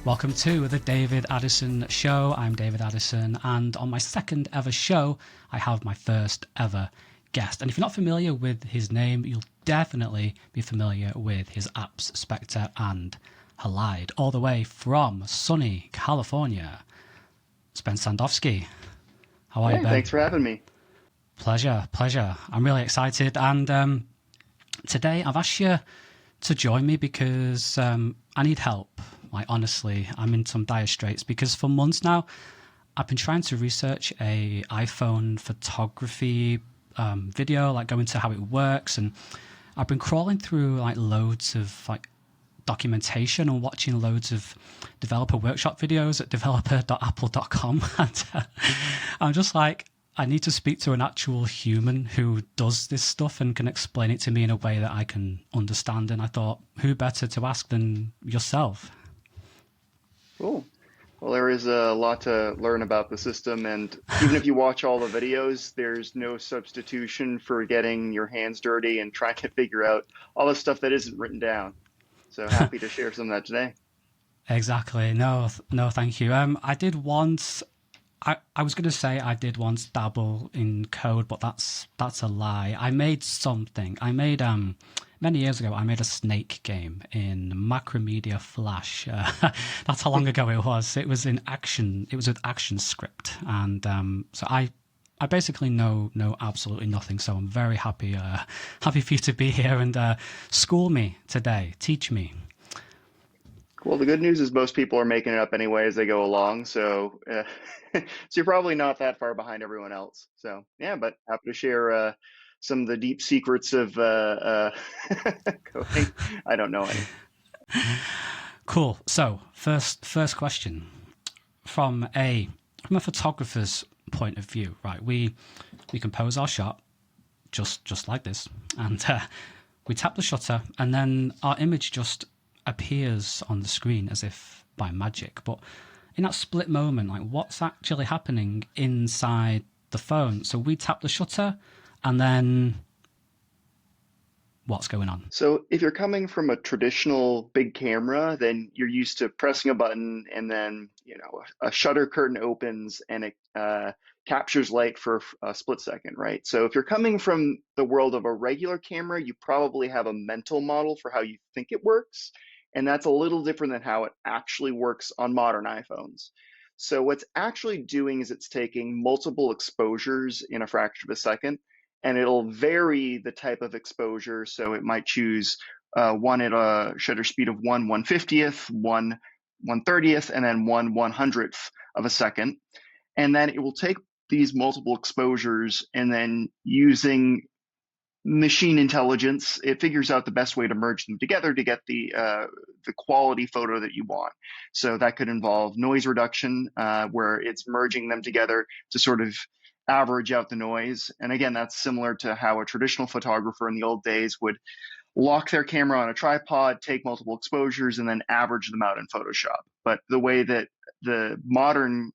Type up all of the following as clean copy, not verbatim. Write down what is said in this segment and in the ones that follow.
Welcome to the David Addison Show. I'm David Addison, and on my second ever show, I have my first ever guest. And if you're not familiar with his name, you'll definitely be familiar with his apps, Spectre and Halide, all the way from sunny California. It's Ben Sandofsky. How are you, Ben? Thanks for having me. Pleasure. I'm really excited. And today I've asked you to join me because I need help. Like, honestly, I'm in some dire straits because for months now, I've been trying to research a iPhone photography video, like go into how it works. And I've been crawling through like loads of like documentation and watching loads of developer workshop videos at developer.apple.com. And I'm just like, I need to speak to an actual human who does this stuff and can explain it to me in a way that I can understand. And I thought, who better to ask than yourself? Cool. Well, there is a lot to learn about the system, and even if you watch all the videos, there's no substitution for getting your hands dirty and trying to figure out all the stuff that isn't written down. So happy to share some of that today. Exactly. No, thank you. I did once. I was going to say I did once dabble in code, but that's a lie. I made something. Many years ago, I made a snake game in Macromedia Flash. That's how long ago it was. It was in Action. It was with ActionScript, and so I basically know absolutely nothing. So I'm very happy for you to be here and school me today. Teach me. Well, the good news is most people are making it up anyway as they go along, so so you're probably not that far behind everyone else. So yeah, but happy to share some of the deep secrets of coding. I don't know any. Cool. So first question from a photographer's point of view, right? We compose our shot just like this, and we tap the shutter, and then our image just appears on the screen as if by magic. But in that split moment, like, what's actually happening inside the phone? So we tap the shutter, and then what's going on? So if you're coming from a traditional big camera, then you're used to pressing a button and then, a shutter curtain opens and it captures light for a split second, right? So if you're coming from the world of a regular camera, you probably have a mental model for how you think it works. And that's a little different than how it actually works on modern iPhones. So what's actually doing is it's taking multiple exposures in a fraction of a second, and it'll vary the type of exposure. So it might choose one at a shutter speed of 1/150th, 1/130th, and then 1/100th of a second. And then it will take these multiple exposures, and then using machine intelligence, it figures out the best way to merge them together to get the quality photo that you want. So that could involve noise reduction, where it's merging them together to sort of average out the noise. And again, that's similar to how a traditional photographer in the old days would lock their camera on a tripod, take multiple exposures, and then average them out in Photoshop. But the way that the modern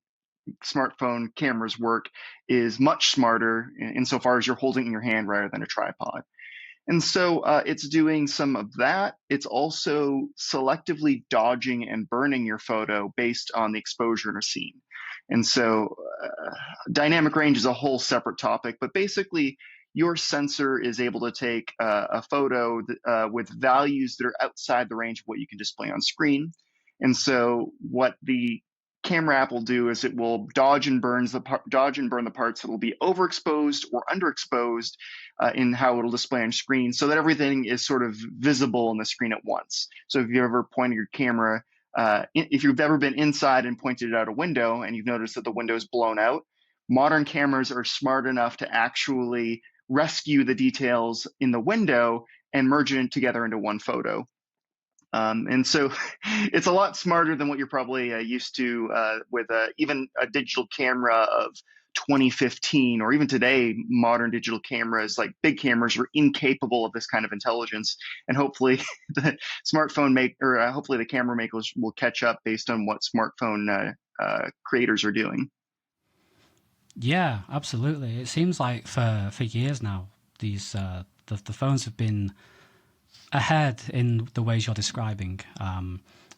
smartphone cameras work is much smarter insofar as you're holding it in your hand rather than a tripod. And so it's doing some of that. It's also selectively dodging and burning your photo based on the exposure in a scene. And so dynamic range is a whole separate topic, but basically your sensor is able to take a photo with values that are outside the range of what you can display on screen. And so what the camera app will do is it will dodge and burn the parts that will be overexposed or underexposed in how it'll display on screen, so that everything is sort of visible on the screen at once. So if you ever pointed your camera, if you've ever been inside and pointed it out a window and you've noticed that the window is blown out, modern cameras are smart enough to actually rescue the details in the window and merge it together into one photo. And so it's a lot smarter than what you're probably used to with even a digital camera of 2015, or even today, modern digital cameras, like big cameras, are incapable of this kind of intelligence. And hopefully the hopefully the camera makers will catch up based on what smartphone creators are doing. Yeah, absolutely. It seems like for years now, these the phones have been ahead in the ways you're describing.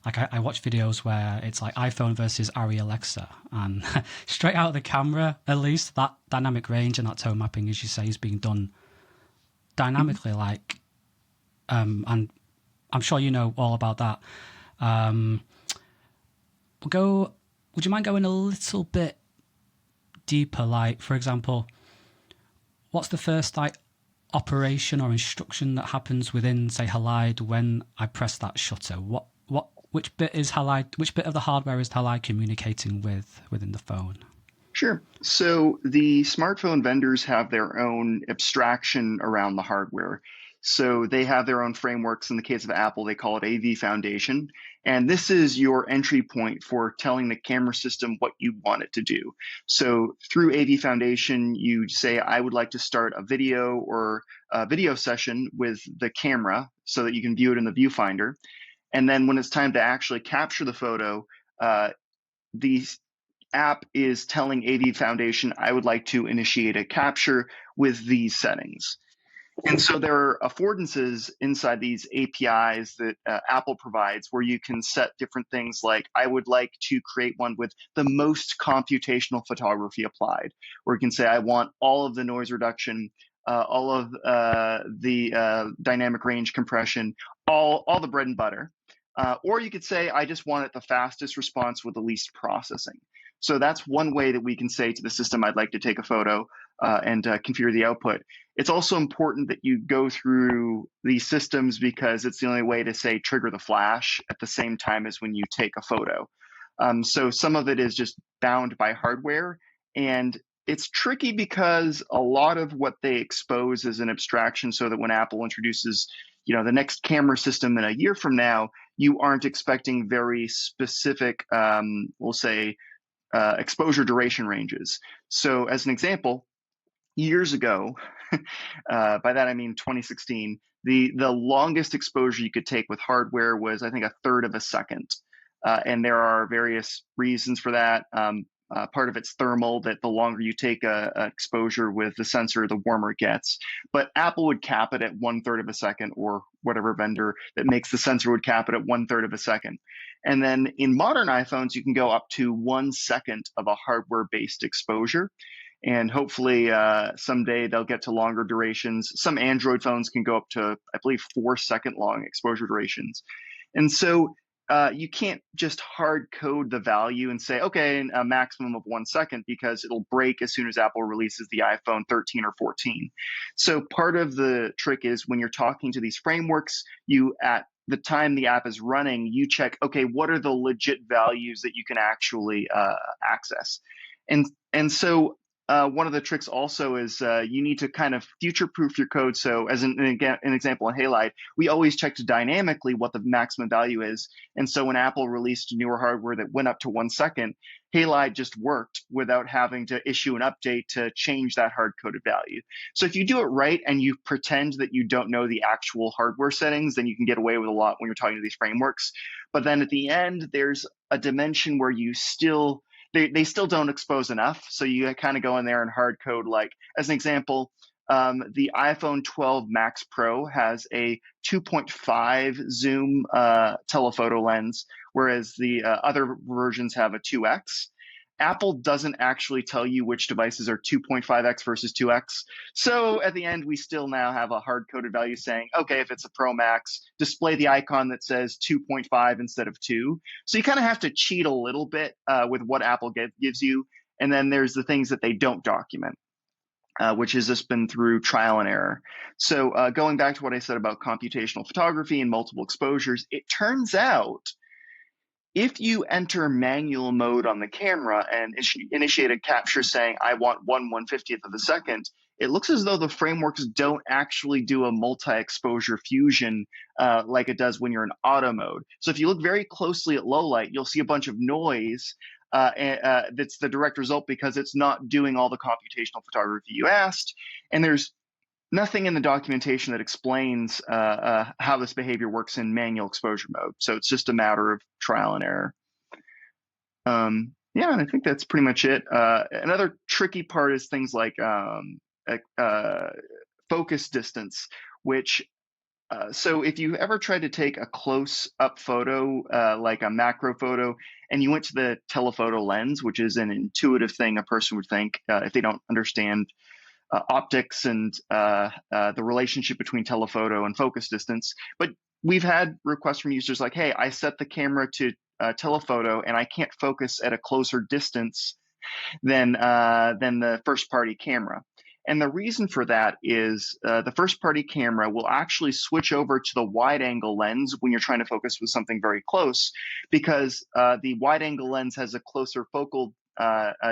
like I watch videos where it's like iPhone versus Ari Alexa, and straight out of the camera, at least that dynamic range and that tone mapping, as you say, is being done Mhm. dynamically. And I'm sure you know all about that. Um, we'll go. Would you mind going a little bit deeper? Like, for example, what's the first like operation or instruction that happens within, say, Halide when I press that shutter? Which bit is Halide? Which bit of the hardware is Halide communicating with within the phone? Sure. So the smartphone vendors have their own abstraction around the hardware. So they have their own frameworks. In the case of Apple, they call it AV Foundation. And this is your entry point for telling the camera system what you want it to do. So through AV Foundation, you say, I would like to start a video or a video session with the camera so that you can view it in the viewfinder. And then when it's time to actually capture the photo, the app is telling AV Foundation, I would like to initiate a capture with these settings. And so there are affordances inside these APIs that Apple provides where you can set different things like, I would like to create one with the most computational photography applied, or you can say, I want all of the noise reduction, all of the dynamic range compression, all the bread and butter. Or you could say, I just want it the fastest response with the least processing. So that's one way that we can say to the system, I'd like to take a photo and configure the output. It's also important that you go through these systems because it's the only way to say trigger the flash at the same time as when you take a photo. So some of it is just bound by hardware, and it's tricky because a lot of what they expose is an abstraction so that when Apple introduces the next camera system in a year from now, you aren't expecting very specific, we'll say, exposure duration ranges. So as an example, years ago, by that I mean 2016, the longest exposure you could take with hardware was, I think, a third of a second. And there are various reasons for that. Part of it's thermal, that the longer you take a exposure with the sensor, the warmer it gets. But Apple would cap it at one third of a second, or whatever vendor that makes the sensor would cap it at one third of a second. And then in modern iPhones, you can go up to 1 second of a hardware based exposure. And hopefully someday they'll get to longer durations. Some Android phones can go up to, I believe, 4 second long exposure durations. And so you can't just hard code the value and say, okay, a maximum of 1 second, because it'll break as soon as Apple releases the iPhone 13 or 14. So part of the trick is when you're talking to these frameworks, you at the time the app is running, you check, okay, what are the legit values that you can actually access? And so one of the tricks also is you need to kind of future-proof your code. So as an example in Halide, we always checked dynamically what the maximum value is. And so when Apple released newer hardware that went up to 1 second, Halide just worked without having to issue an update to change that hard-coded value. So if you do it right and you pretend that you don't know the actual hardware settings, then you can get away with a lot when you're talking to these frameworks. But then at the end, there's a dimension where you still they still don't expose enough. So you kind of go in there and hard code, like, as an example, the iPhone 12 Max Pro has a 2.5 zoom telephoto lens, whereas the other versions have a 2x. Apple doesn't actually tell you which devices are 2.5x versus 2x. So at the end, we still now have a hard coded value saying, okay, if it's a Pro Max, display the icon that says 2.5 instead of 2. So you kind of have to cheat a little bit with what Apple gives you. And then there's the things that they don't document. Which has just been through trial and error. So going back to what I said about computational photography and multiple exposures, it turns out if you enter manual mode on the camera and initiate a capture saying, I want 1/150th of a second, it looks as though the frameworks don't actually do a multi-exposure fusion like it does when you're in auto mode. So if you look very closely at low light, you'll see a bunch of noise that's the direct result because it's not doing all the computational photography you asked. And there's nothing in the documentation that explains how this behavior works in manual exposure mode. So it's just a matter of trial and error. Yeah, and I think that's pretty much it. Another tricky part is things like focus distance, which So if you ever tried to take a close-up photo, like a macro photo, and you went to the telephoto lens, which is an intuitive thing a person would think if they don't understand optics and the relationship between telephoto and focus distance. But we've had requests from users like, hey, I set the camera to telephoto and I can't focus at a closer distance than the first party camera. And the reason for that is the first party camera will actually switch over to the wide angle lens when you're trying to focus with something very close, because the wide angle lens has a closer focal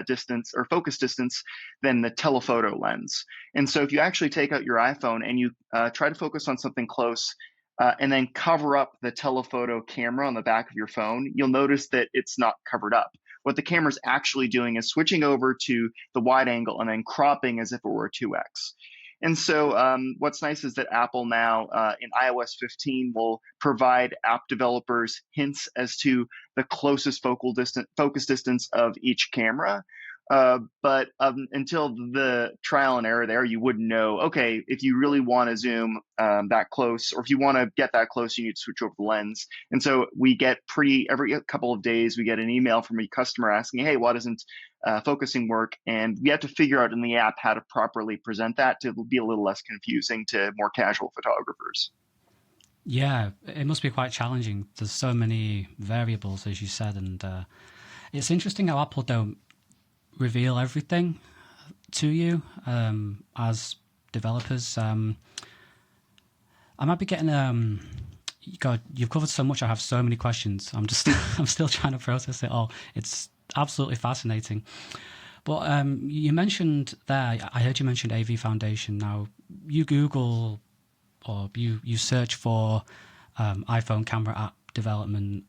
distance or focus distance than the telephoto lens. And so if you actually take out your iPhone and you try to focus on something close, and then cover up the telephoto camera on the back of your phone, you'll notice that it's not covered up. What the camera's actually doing is switching over to the wide angle and then cropping as if it were a 2x. And so what's nice is that Apple now in iOS 15 will provide app developers hints as to the closest focus distance of each camera. But until the trial and error there, you wouldn't know, okay, if you really want to zoom that close, or if you want to get that close, you need to switch over the lens. And so we get every couple of days, we get an email from a customer asking, hey, why doesn't focusing work? And we have to figure out in the app how to properly present that to be a little less confusing to more casual photographers. Yeah, it must be quite challenging. There's so many variables, as you said, and it's interesting how Apple don't reveal everything to you as developers. I might be getting God, you've covered so much. I have so many questions. I'm still trying to process it all. It's absolutely fascinating. But you mentioned there, I heard you mention AV Foundation. Now you Google or you search for iPhone camera app development,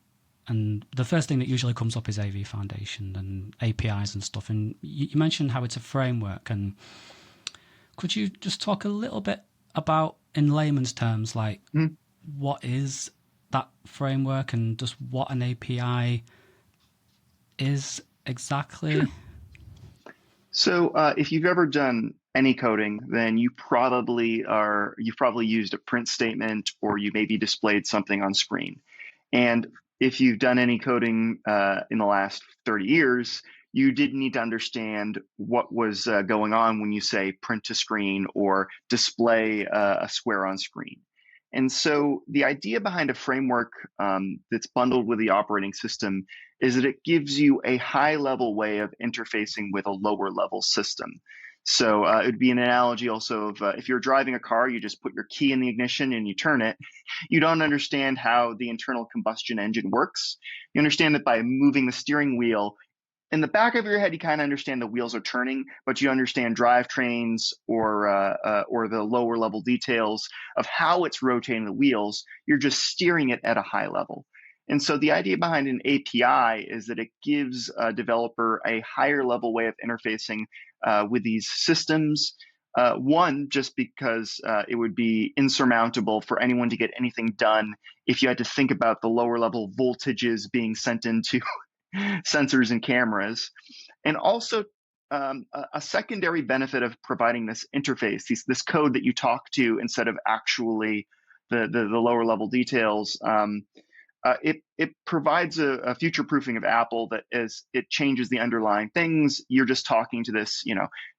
and the first thing that usually comes up is AV Foundation and APIs and stuff. And you mentioned how it's a framework. And could you just talk a little bit about, in layman's terms, like what is that framework and just what an API is exactly? Sure. So if you've ever done any coding, then you've probably used a print statement, or you maybe displayed something on screen. And if you've done any coding in the last 30 years, you did need to understand what was going on when you say print to screen or display a square on screen. And so the idea behind a framework that's bundled with the operating system is that it gives you a high level way of interfacing with a lower level system. So it would be an analogy also of if you're driving a car, you just put your key in the ignition and you turn it. You don't understand how the internal combustion engine works. You understand that by moving the steering wheel, in the back of your head, you kind of understand the wheels are turning, but you understand drivetrains or the lower level details of how it's rotating the wheels. You're just steering it at a high level. And so the idea behind an API is that it gives a developer a higher level way of interfacing with these systems. One, just because it would be insurmountable for anyone to get anything done if you had to think about the lower level voltages being sent into sensors and cameras. And also a secondary benefit of providing this interface, this code that you talk to instead of actually the lower level details, it provides a future proofing of Apple that as it changes the underlying things, you're just talking to this,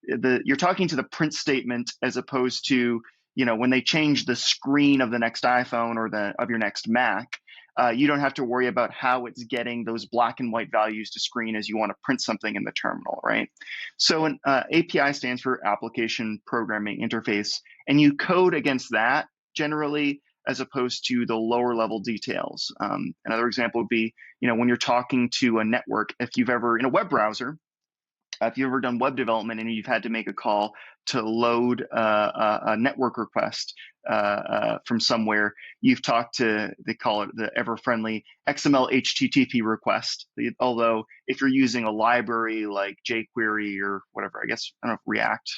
you're talking to the print statement as opposed to, when they change the screen of the next iPhone or of your next Mac. You don't have to worry about how it's getting those black and white values to screen as you want to print something in the terminal, right? So an API stands for Application Programming Interface, and you code against that generally as opposed to the lower level details. Another example would be, when you're talking to a network, if you've ever, in a web browser, if you've ever done web development and you've had to make a call to load a network request from somewhere, you've talked to, they call it the ever-friendly XML HTTP request. Although if you're using a library like jQuery or whatever, I guess, I don't know, React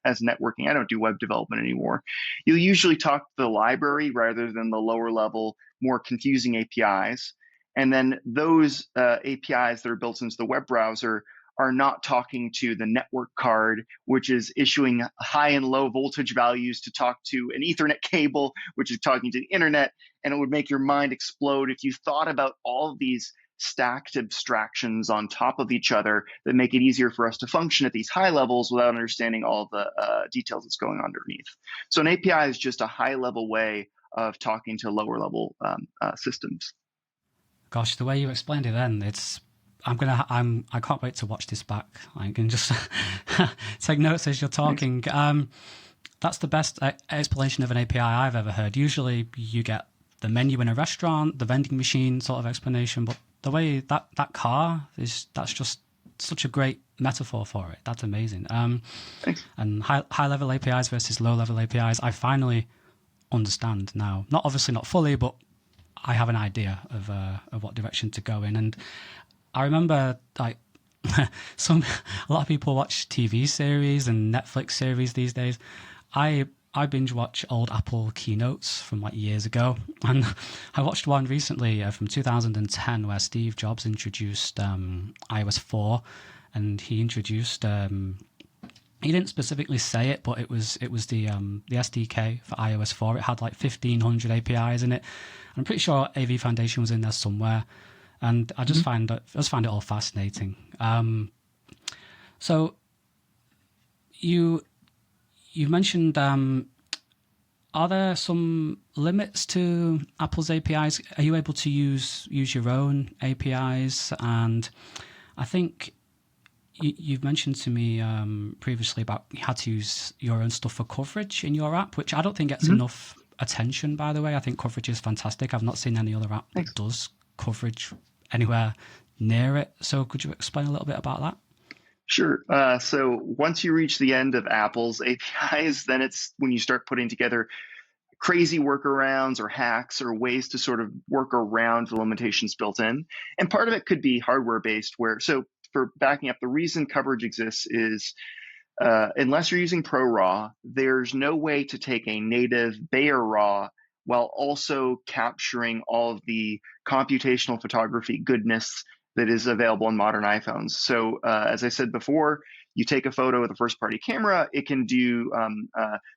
as networking, I don't do web development anymore. You'll usually talk to the library rather than the lower level, more confusing APIs. And then those APIs that are built into the web browser are not talking to the network card, which is issuing high and low voltage values to talk to an Ethernet cable, which is talking to the internet. And it would make your mind explode if you thought about all of these stacked abstractions on top of each other that make it easier for us to function at these high levels without understanding all the details that's going on underneath. So an API is just a high level way of talking to lower level systems. Gosh, the way you explained it, then I can't wait to watch this back. I can just take notes as you're talking. That's the best explanation of an API I've ever heard. Usually, you get the menu in a restaurant, the vending machine sort of explanation, but the way that car is, that's just such a great metaphor for it. That's amazing. And high level APIs versus low level APIs, I finally understand now. Obviously not fully, but I have an idea of what direction to go in. And I remember like a lot of people watch TV series and Netflix series these days. I binge watch old Apple keynotes from like years ago, and I watched one recently from 2010 where Steve Jobs introduced iOS 4, and he introduced he didn't specifically say it, but it was the SDK for iOS 4. It had like 1,500 APIs in it. I'm pretty sure AV Foundation was in there somewhere, and I just find it all fascinating. So you mentioned, are there some limits to Apple's APIs? Are you able to use your own APIs? And I think you've mentioned to me previously about you had to use your own stuff for coverage in your app, which I don't think gets enough attention, by the way. I think coverage is fantastic. I've not seen any other app that does coverage anywhere near it. So could you explain a little bit about that? Sure. So once you reach the end of Apple's APIs, then it's when you start putting together crazy workarounds or hacks or ways to sort of work around the limitations built in. And part of it could be hardware based, so for backing up, the reason coverage exists is unless you're using ProRAW, there's no way to take a native Bayer RAW while also capturing all of the computational photography goodness that is available in modern iPhones. So as I said before, you take a photo with a first-party camera, it can do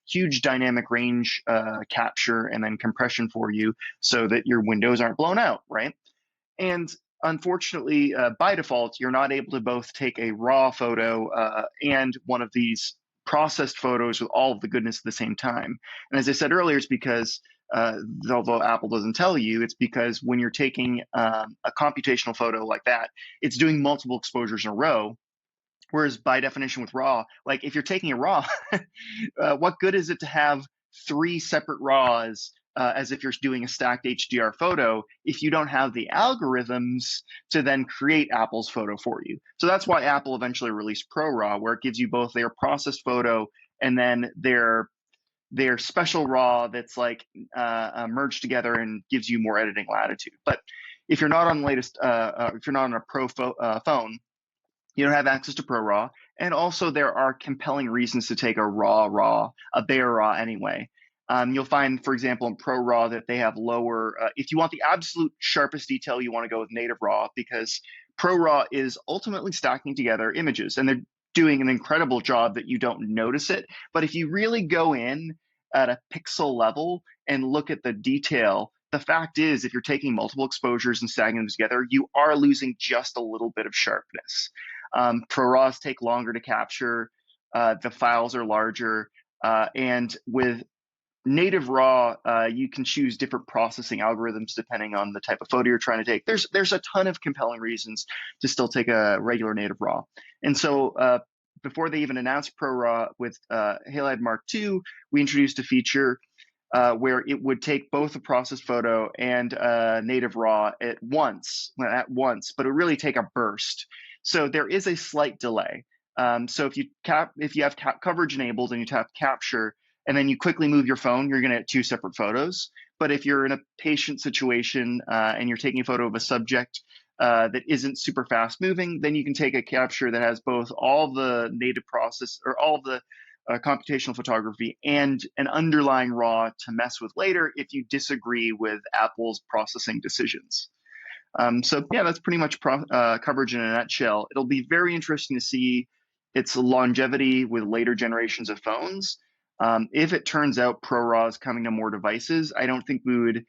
huge dynamic range capture and then compression for you so that your windows aren't blown out, right? And unfortunately, by default, you're not able to both take a raw photo and one of these processed photos with all of the goodness at the same time. And as I said earlier, it's because although Apple doesn't tell you, it's because when you're taking a computational photo like that, it's doing multiple exposures in a row. Whereas by definition with RAW, like if you're taking a RAW, what good is it to have 3 separate RAWs as if you're doing a stacked HDR photo if you don't have the algorithms to then create Apple's photo for you? So that's why Apple eventually released ProRAW, where it gives you both their processed photo and then their special RAW that's like merged together and gives you more editing latitude. But if you're not on the latest, if you're not on a Pro phone, you don't have access to ProRAW. And also there are compelling reasons to take a a Bayer RAW anyway. You'll find, for example, in ProRAW that they have lower, if you want the absolute sharpest detail, you want to go with native RAW because ProRAW is ultimately stacking together images and they're doing an incredible job that you don't notice it. But if you really go in at a pixel level and look at the detail, the fact is, if you're taking multiple exposures and stacking them together, you are losing just a little bit of sharpness. ProRAWs take longer to capture, the files are larger, and with native RAW, you can choose different processing algorithms depending on the type of photo you're trying to take. There's a ton of compelling reasons to still take a regular native RAW. And so before they even announced ProRAW with Halide Mark II, we introduced a feature where it would take both a processed photo and native RAW at once, but it would really take a burst. So there is a slight delay. So if you have coverage enabled and you tap capture, and then you quickly move your phone, you're going to get 2 separate photos. But if you're in a patient situation and you're taking a photo of a subject that isn't super fast moving, then you can take a capture that has both all the native process or all the computational photography and an underlying RAW to mess with later if you disagree with Apple's processing decisions. So yeah, that's pretty much coverage in a nutshell. It'll be very interesting to see its longevity with later generations of phones. If it turns out ProRAW is coming to more devices, I don't think we would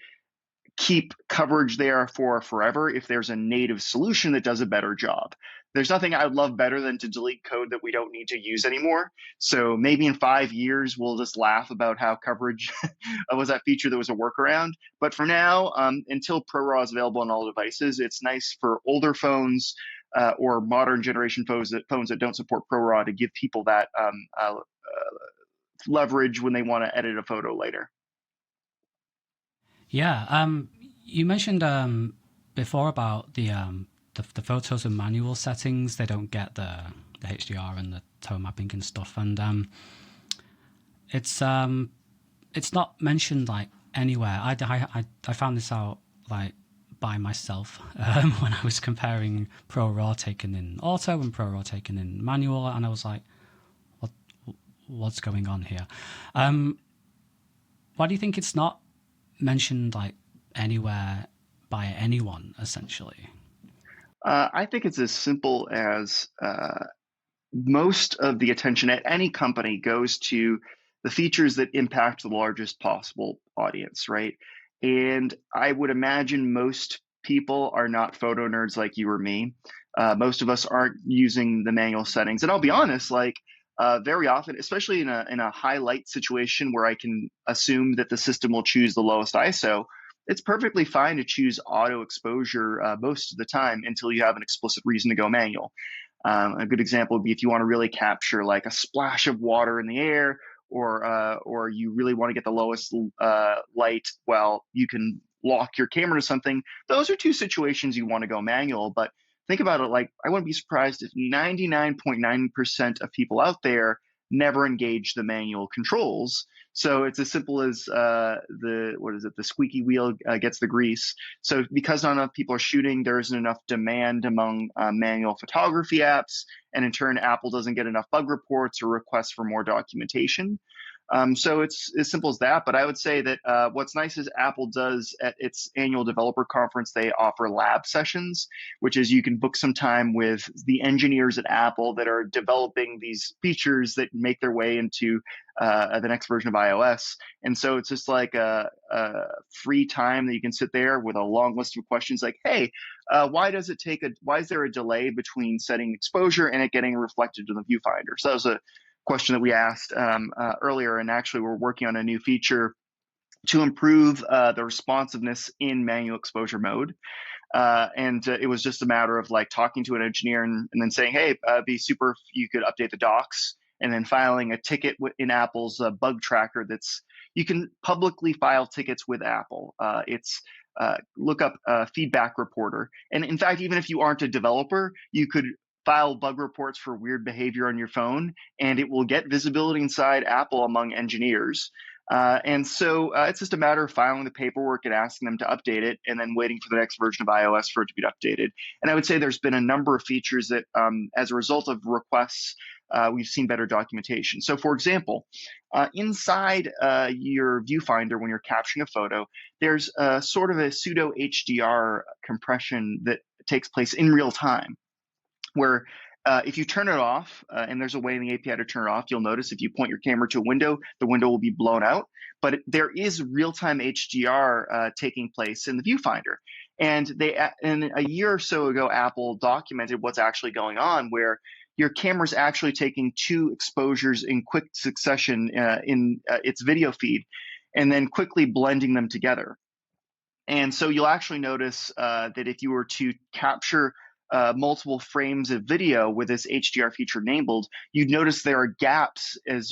keep coverage there for forever if there's a native solution that does a better job. There's nothing I would love better than to delete code that we don't need to use anymore. So maybe in 5 years, we'll just laugh about how coverage was that feature that was a workaround. But for now, until ProRAW is available on all devices, it's nice for older phones or modern generation phones that don't support ProRAW to give people that leverage when they want to edit a photo later. Yeah. You mentioned before about the photos and manual settings. They don't get the HDR and the tone mapping and stuff, and it's not mentioned like anywhere. I found this out like by myself when I was comparing ProRAW taken in auto and ProRAW taken in manual, and I was like, what what's going on here? Why do you think it's not mentioned like anywhere by anyone essentially? I think it's as simple as most of the attention at any company goes to the features that impact the largest possible audience, right? And I would imagine most people are not photo nerds like you or me. Most of us aren't using the manual settings. And I'll be honest, like very often, especially in a high light situation where I can assume that the system will choose the lowest ISO, it's perfectly fine to choose auto exposure most of the time until you have an explicit reason to go manual. A good example would be if you want to really capture like a splash of water in the air, or you really want to get the lowest light. Well, you can lock your camera to something. Those are two situations you want to go manual. But think about it like I wouldn't be surprised if 99.9% of people out there never engage the manual controls. So it's as simple as the what is it? The squeaky wheel gets the grease. So because not enough people are shooting, there isn't enough demand among manual photography apps, and in turn, Apple doesn't get enough bug reports or requests for more documentation. So it's as simple as that. But I would say that what's nice is Apple does at its annual developer conference, they offer lab sessions, which is you can book some time with the engineers at Apple that are developing these features that make their way into the next version of iOS. And so it's just like a free time that you can sit there with a long list of questions like, hey, why is there a delay between setting exposure and it getting reflected to the viewfinder? So that was a question that we asked earlier, and actually we're working on a new feature to improve the responsiveness in manual exposure mode. And it was just a matter of like talking to an engineer and then saying, hey, it'd be super if you could update the docs, and then filing a ticket in Apple's bug tracker. That's You can publicly file tickets with Apple. It's Look up feedback reporter. And in fact, even if you aren't a developer, you could file bug reports for weird behavior on your phone, and it will get visibility inside Apple among engineers. And so it's just a matter of filing the paperwork and asking them to update it, and then waiting for the next version of iOS for it to be updated. And I would say there's been a number of features that, as a result of requests, we've seen better documentation. So, for example, inside your viewfinder, when you're capturing a photo, there's sort of a pseudo HDR compression that takes place in real time, where if you turn it off, and there's a way in the API to turn it off, you'll notice if you point your camera to a window, the window will be blown out. But there is real-time HDR taking place in the viewfinder. And a year or so ago, Apple documented what's actually going on, where your camera's actually taking two exposures in quick succession in its video feed, and then quickly blending them together. And so you'll actually notice that if you were to capture multiple frames of video with this HDR feature enabled, you'd notice there are gaps as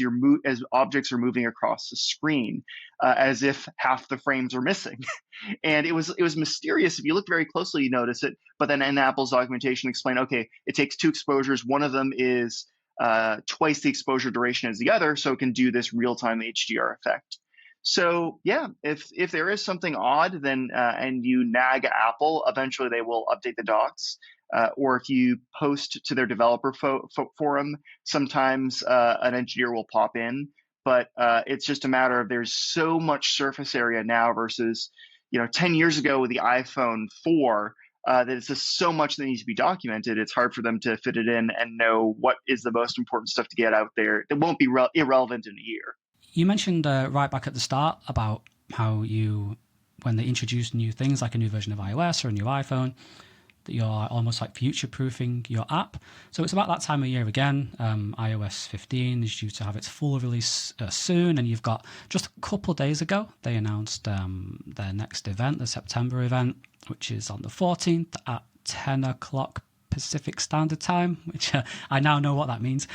objects are moving across the screen, as if half the frames are missing. And it was mysterious. If you look very closely, you notice it. But then in Apple's documentation explained, okay, it takes two exposures. One of them is twice the exposure duration as the other, so it can do this real-time HDR effect. So yeah, if there is something odd, then and you nag Apple, eventually they will update the docs. Or if you post to their developer forum, sometimes an engineer will pop in. But it's just a matter of there's so much surface area now versus 10 years ago with the iPhone 4. that it's just so much that needs to be documented. It's hard for them to fit it in and know what is the most important stuff to get out there that won't be irrelevant in a year. You mentioned right back at the start about how when they introduce new things like a new version of iOS or a new iPhone, that you're almost like future-proofing your app. So it's about that time of year again. iOS 15 is due to have its full release soon, and you've got just a couple of days ago, they announced their next event, the September event, which is on the 14th at 10 o'clock Pacific Standard Time, which I now know what that means,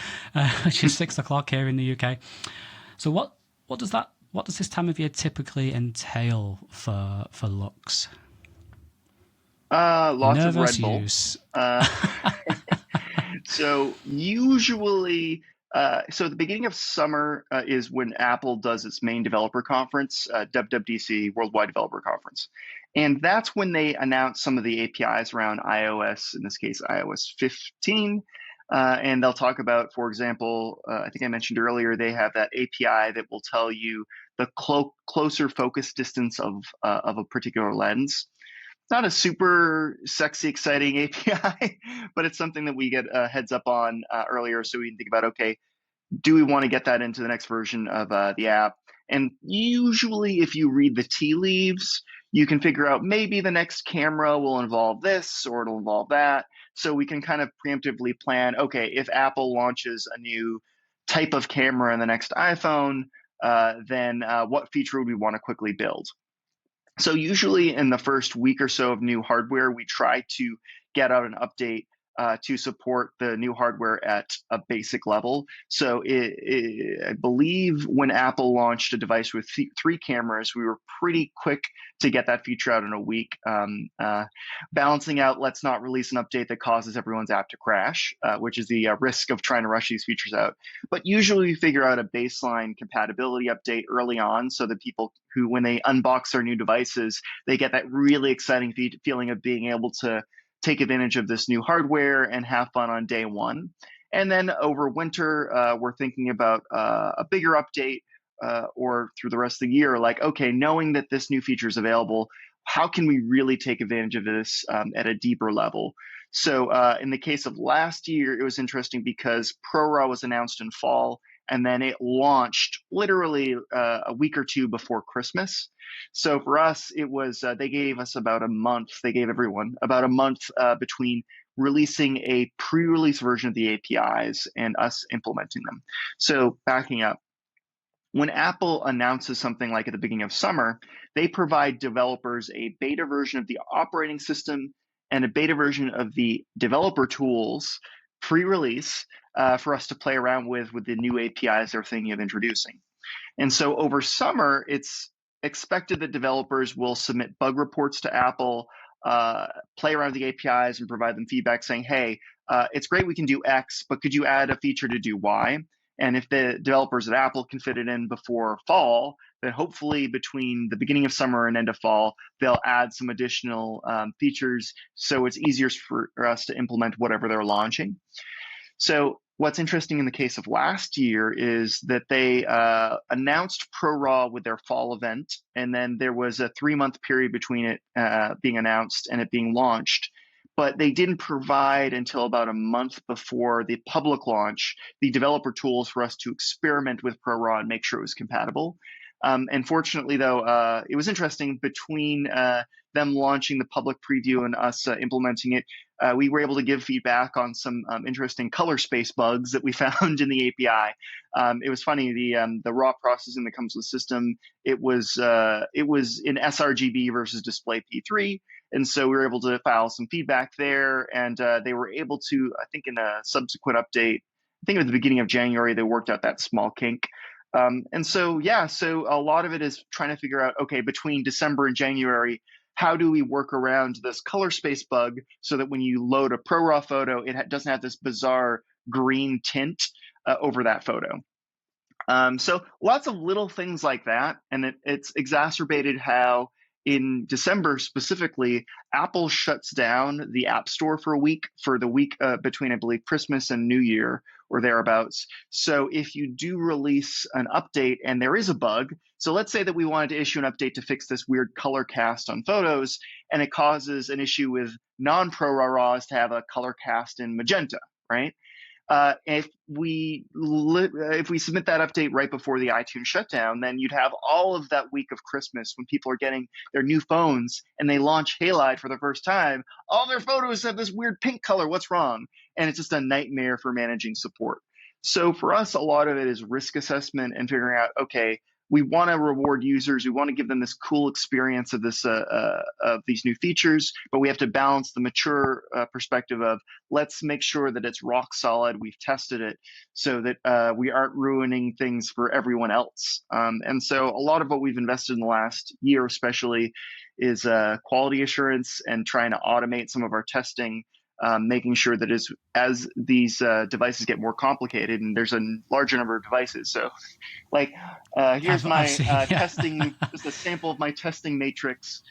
which is 6 o'clock here in the UK. So what does this time of year typically entail for Lux? Lots of Nervous Red Bull. use. So usually, so the beginning of summer is when Apple does its main developer conference, WWDC, Worldwide Developer Conference. And that's when they announce some of the APIs around iOS, in this case, iOS 15. And they'll talk about, for example, I think I mentioned earlier, they have that API that will tell you the closer focus distance of a particular lens. It's not a super sexy, exciting API, but it's something that we get a heads up on earlier, so we can think about, okay, do we want to get that into the next version of the app? And usually, if you read the tea leaves, you can figure out maybe the next camera will involve this or it'll involve that. So we can kind of preemptively plan, okay, if Apple launches a new type of camera in the next iPhone, then what feature would we want to quickly build? So usually in the first week or so of new hardware, we try to get out an update to support the new hardware at a basic level. So I believe when Apple launched a device with 3 cameras, we were pretty quick to get that feature out in a week. Balancing out, let's not release an update that causes everyone's app to crash, which is the risk of trying to rush these features out. But usually we figure out a baseline compatibility update early on so that people who, when they unbox their new devices, they get that really exciting feeling of being able to take advantage of this new hardware and have fun on day one. And then over winter, we're thinking about a bigger update or through the rest of the year, like, okay, knowing that this new feature is available, how can we really take advantage of this at a deeper level? So in the case of last year, it was interesting because ProRAW was announced in fall, and then it launched literally a week or two before Christmas. So for us, it was they gave us about a month. They gave everyone about a month between releasing a pre-release version of the APIs and us implementing them. So backing up, when Apple announces something like at the beginning of summer, they provide developers a beta version of the operating system and a beta version of the developer tools pre-release for us to play around with the new APIs they're thinking of introducing. And so over summer, it's expected that developers will submit bug reports to Apple, play around with the APIs and provide them feedback saying, hey, it's great we can do X, but could you add a feature to do Y? And if the developers at Apple can fit it in before fall, then hopefully between the beginning of summer and end of fall, they'll add some additional features so it's easier for us to implement whatever they're launching. So what's interesting in the case of last year is that they announced ProRAW with their fall event, and then there was a 3-month period between it being announced and it being launched. But they didn't provide until about a month before the public launch the developer tools for us to experiment with ProRAW and make sure it was compatible. And fortunately, though, it was interesting between them launching the public preview and us implementing it. We were able to give feedback on some interesting color space bugs that we found in the API. It was funny, the raw processing that comes with the system, it was in sRGB versus display P3. And so we were able to file some feedback there, and they were able to, I think in a subsequent update, I think at the beginning of January, they worked out that small kink. And so, yeah, so a lot of it is trying to figure out, okay, between December and January, how do we work around this color space bug so that when you load a ProRAW photo, it doesn't have this bizarre green tint over that photo. So lots of little things like that. And it's exacerbated how in December specifically, Apple shuts down the App Store for a week, for the week between, I believe, Christmas and New Year, or thereabouts. So if you do release an update and there is a bug, so let's say that we wanted to issue an update to fix this weird color cast on photos, and it causes an issue with non-ProRAW RAWs to have a color cast in magenta, right? If we submit that update right before the iTunes shutdown, then you'd have all of that week of Christmas when people are getting their new phones and they launch Halide for the first time. All their photos have this weird pink color. What's wrong? And it's just a nightmare for managing support. So for us, a lot of it is risk assessment and figuring out, okay, we want to reward users. We want to give them this cool experience of these new features, but we have to balance the mature perspective of let's make sure that it's rock solid. We've tested it so that we aren't ruining things for everyone else. And so a lot of what we've invested in the last year, especially, is quality assurance and trying to automate some of our testing. Making sure that as these devices get more complicated, and there's a larger number of devices. So, like, here's my testing, just a sample of my testing matrix.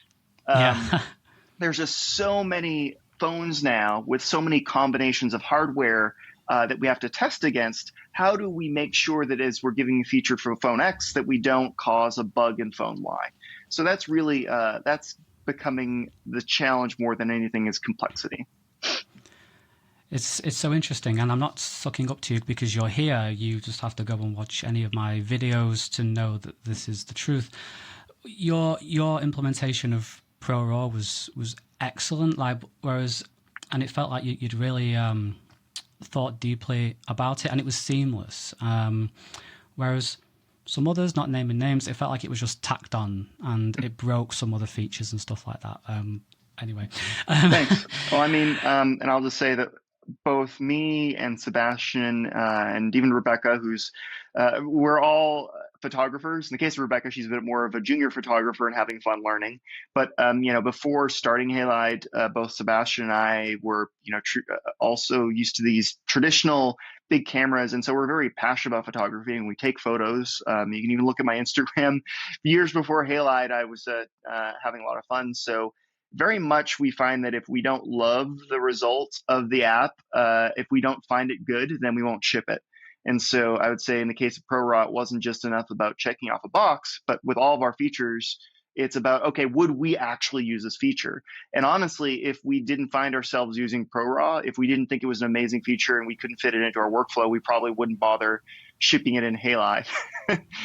There's just so many phones now with so many combinations of hardware that we have to test against. How do we make sure that as we're giving a feature for phone X that we don't cause a bug in phone Y? So that's really, that's becoming the challenge more than anything is complexity. It's so interesting, and I'm not sucking up to you because you're here. You just have to go and watch any of my videos to know that this is the truth. Your implementation of ProRAW was excellent, and it felt like you'd really thought deeply about it, and it was seamless. Whereas some others, not naming names, it felt like it was just tacked on, and it broke some other features and stuff like that. Anyway. Thanks. Well, I mean, and I'll just say that both me and Sebastian and even Rebecca, we're all photographers. In the case of Rebecca, she's a bit more of a junior photographer and having fun learning. But before starting Halide, both Sebastian and I were also used to these traditional big cameras, and so we're very passionate about photography and we take photos. You can even look at my Instagram. Years before Halide, I was having a lot of fun. So very much we find that if we don't love the results of the app, if we don't find it good, then we won't ship it. And so I would say in the case of ProRAW, it wasn't just enough about checking off a box, but with all of our features, it's about, okay, would we actually use this feature? And honestly, if we didn't find ourselves using ProRAW, if we didn't think it was an amazing feature and we couldn't fit it into our workflow, we probably wouldn't bother shipping it in Halide.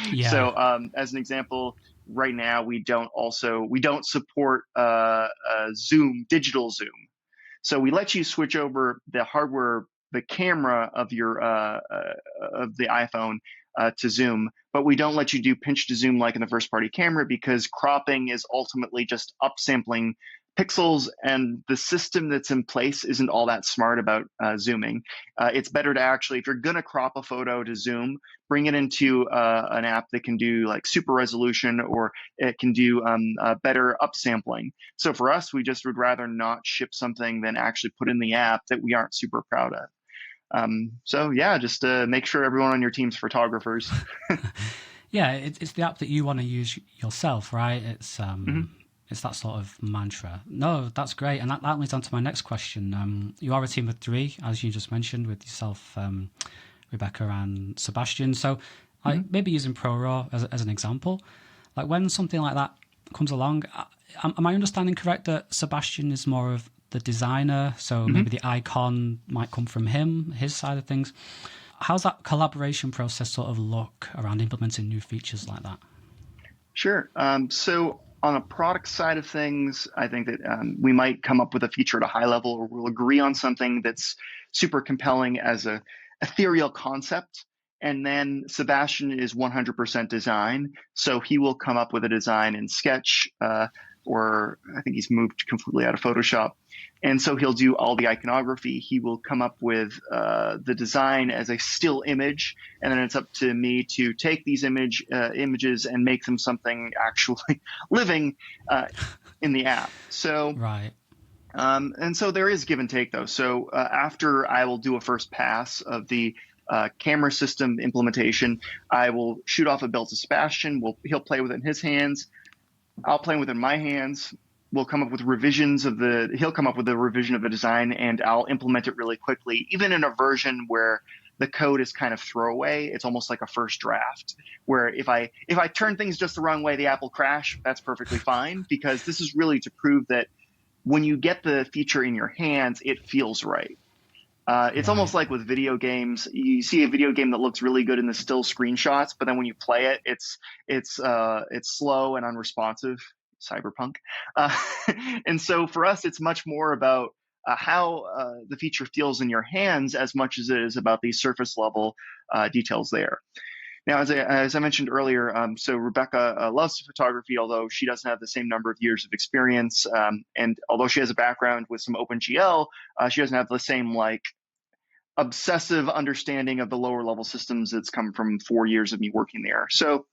Yeah. So as an example, right now we don't support digital zoom. So we let you switch over the hardware, the camera of the iPhone to zoom, but we don't let you do pinch to zoom like in the first party camera because cropping is ultimately just upsampling pixels, and the system that's in place isn't all that smart about zooming. It's better to actually, if you're going to crop a photo to zoom, bring it into an app that can do like super resolution, or it can do better upsampling. So for us, we just would rather not ship something than actually put in the app that we aren't super proud of. So yeah, just make sure everyone on your team's photographers. Yeah, it's the app that you want to use yourself, right? It's It's that sort of mantra. No, that's great. And that leads on to my next question. You are a team of three, as you just mentioned, with yourself, Rebecca and Sebastian. So maybe using ProRAW as an example, like when something like that comes along, am I understanding correct that Sebastian is more of the designer? So maybe the icon might come from his side of things. How's that collaboration process sort of look around implementing new features like that? Sure. So on a product side of things, I think that we might come up with a feature at a high level, or we'll agree on something that's super compelling as a ethereal concept. And then Sebastian is 100% design. So he will come up with a design in Sketch, or I think he's moved completely out of Photoshop. And so he'll do all the iconography. He will come up with the design as a still image. And then it's up to me to take these images and make them something actually living in the app. So, right. And so there is give and take, though. So after I will do a first pass of the camera system implementation, I will shoot off a bill to Sebastian. He'll play with it in his hands. I'll play with it in my hands. We'll come up with revisions he'll come up with a revision of the design, and I'll implement it really quickly, even in a version where the code is kind of throwaway. It's almost like a first draft, where if I turn things just the wrong way, the app will crash. That's perfectly fine, because this is really to prove that when you get the feature in your hands, it feels right. It's almost Right. like with video games. You see a video game that looks really good in the still screenshots, but then when you play it, it's slow and unresponsive. Cyberpunk. Uh, and so for us, it's much more about how the feature feels in your hands as much as it is about the surface level details there. Now, as I mentioned earlier, so Rebecca loves photography, although she doesn't have the same number of years of experience. And although she has a background with some OpenGL, she doesn't have the same like obsessive understanding of the lower level systems that's come from 4 years of me working there. So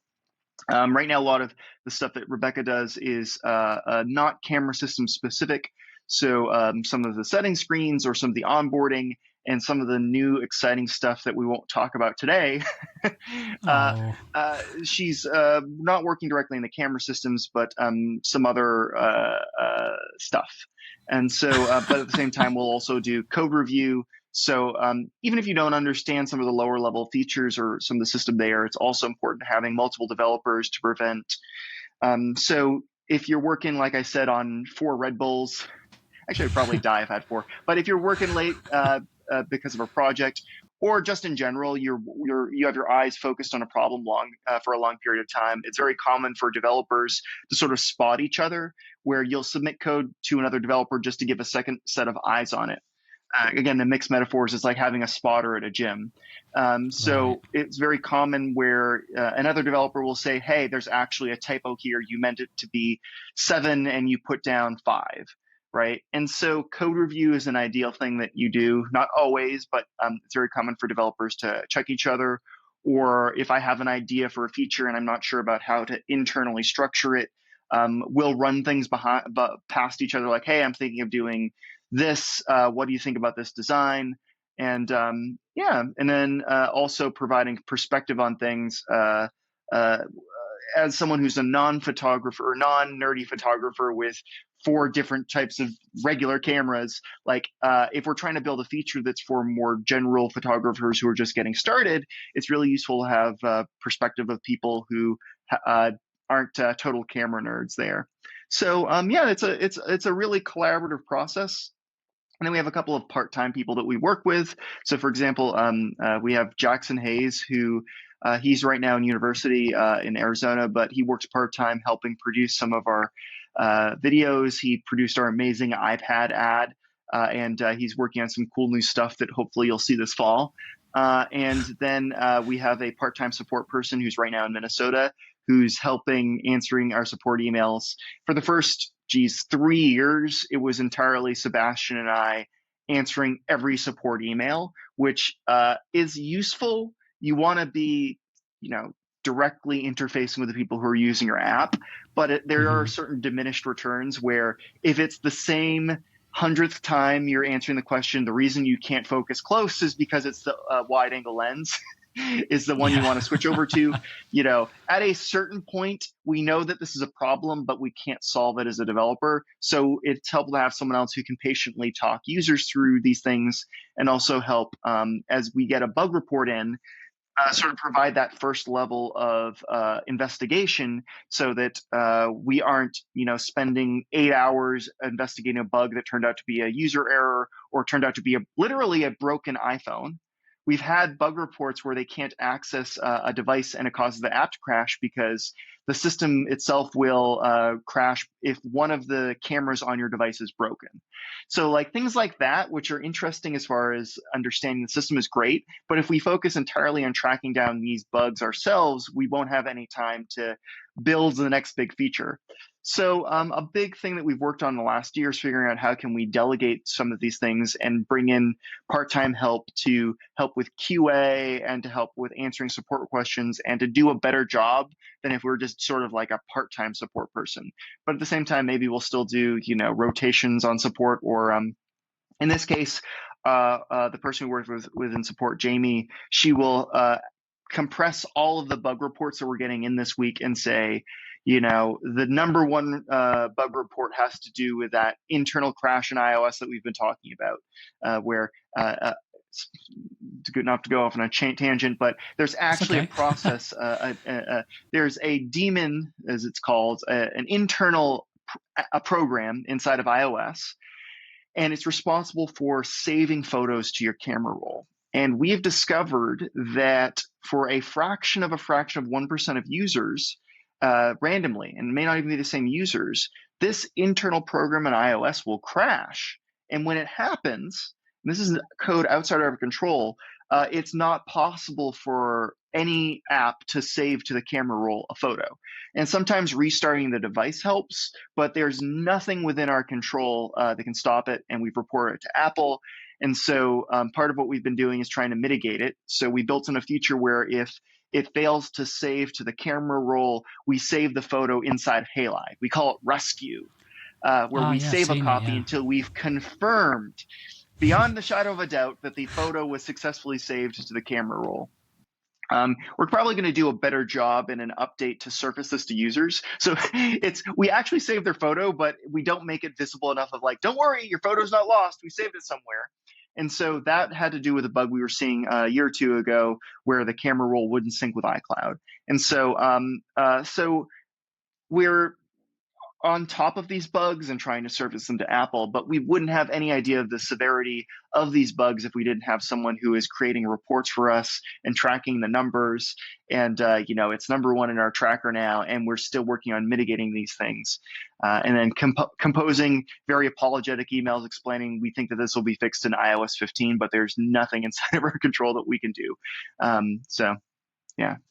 right now, a lot of the stuff that Rebecca does is not camera system specific. So some of the setting screens or some of the onboarding and some of the new exciting stuff that we won't talk about today, uh, Oh, she's not working directly in the camera systems, but some other stuff. And so, but at the same time, we'll also do code review. So even if you don't understand some of the lower level features or some of the system there, it's also important having multiple developers to prevent. So if you're working, like I said, on 4 Red Bulls, actually I'd probably die if I had 4. But if you're working late because of a project, or just in general, you have your eyes focused on a problem for a long period of time. It's very common for developers to sort of spot each other, where you'll submit code to another developer just to give a second set of eyes on it. Again, the mixed metaphors is like having a spotter at a gym. right. So it's very common where another developer will say, hey, there's actually a typo here. You meant it to be 7 and you put down 5, right? And so code review is an ideal thing that you do, not always, but it's very common for developers to check each other. Or if I have an idea for a feature and I'm not sure about how to internally structure it, we'll run things past each other like, hey, I'm thinking of doing this. What do you think about this design? And yeah, and then also providing perspective on things. Uh, as someone who's a non-photographer or non-nerdy photographer with 4 different types of regular cameras, like if we're trying to build a feature that's for more general photographers who are just getting started, it's really useful to have perspective of people who aren't total camera nerds there. So yeah, it's a really collaborative process. And then we have a couple of part-time people that we work with. So, for example, we have Jackson Hayes, who he's right now in university in Arizona, but he works part-time helping produce some of our videos. He produced our amazing iPad ad, and he's working on some cool new stuff that hopefully you'll see this fall. And then we have a part-time support person who's right now in Minnesota, who's helping answering our support emails. For the first 3 years, it was entirely Sebastian and I answering every support email, which is useful. You want to be, directly interfacing with the people who are using your app, but there are Hmm. certain diminished returns where if it's the same 100th time you're answering the question, the reason you can't focus close is because it's the wide angle lens is the one you Yeah. want to switch over to. At a certain point, we know that this is a problem, but we can't solve it as a developer. So it's helpful to have someone else who can patiently talk users through these things and also help as we get a bug report in, sort of provide that first level of investigation so that we aren't, spending 8 hours investigating a bug that turned out to be a user error or turned out to be literally a broken iPhone. We've had bug reports where they can't access a device and it causes the app to crash because the system itself will crash if one of the cameras on your device is broken. So, like things like that, which are interesting as far as understanding the system, is great. But if we focus entirely on tracking down these bugs ourselves, we won't have any time to build the next big feature. So a big thing that we've worked on in the last year is figuring out how can we delegate some of these things and bring in part-time help to help with QA and to help with answering support questions and to do a better job than if we were just sort of like a part-time support person. But at the same time, maybe we'll still do, rotations on support, or in this case, the person we work with in support, Jamie, she will compress all of the bug reports that we're getting in this week and say, the number one bug report has to do with that internal crash in iOS that we've been talking about, where good enough to go off on a tangent, but there's It's actually a okay. process. There's a daemon, as it's called, an internal a program inside of iOS, and it's responsible for saving photos to your camera roll. And we have discovered that for a fraction of 1% of users, randomly, and it may not even be the same users, this internal program in iOS will crash. And when it happens, and this is code outside our control, it's not possible for any app to save to the camera roll a photo. And sometimes restarting the device helps, but there's nothing within our control that can stop it, and we've reported it to Apple. And so part of what we've been doing is trying to mitigate it. So we built in a feature where if it fails to save to the camera roll, we save the photo inside Halide. We call it rescue, where we Yeah, I've save a seen it. copy Yeah. until we've confirmed beyond the shadow of a doubt that the photo was successfully saved to the camera roll. We're probably going to do a better job in an update to surface this to users. So we actually save their photo, but we don't make it visible enough of like, don't worry, your photo's not lost. We saved it somewhere. And so that had to do with a bug we were seeing a year or two ago where the camera roll wouldn't sync with iCloud. And so we're on top of these bugs and trying to surface them to Apple, but we wouldn't have any idea of the severity of these bugs if we didn't have someone who is creating reports for us and tracking the numbers. And it's number one in our tracker now, and we're still working on mitigating these things. And then composing very apologetic emails explaining we think that this will be fixed in iOS 15, but there's nothing inside of our control that we can do. So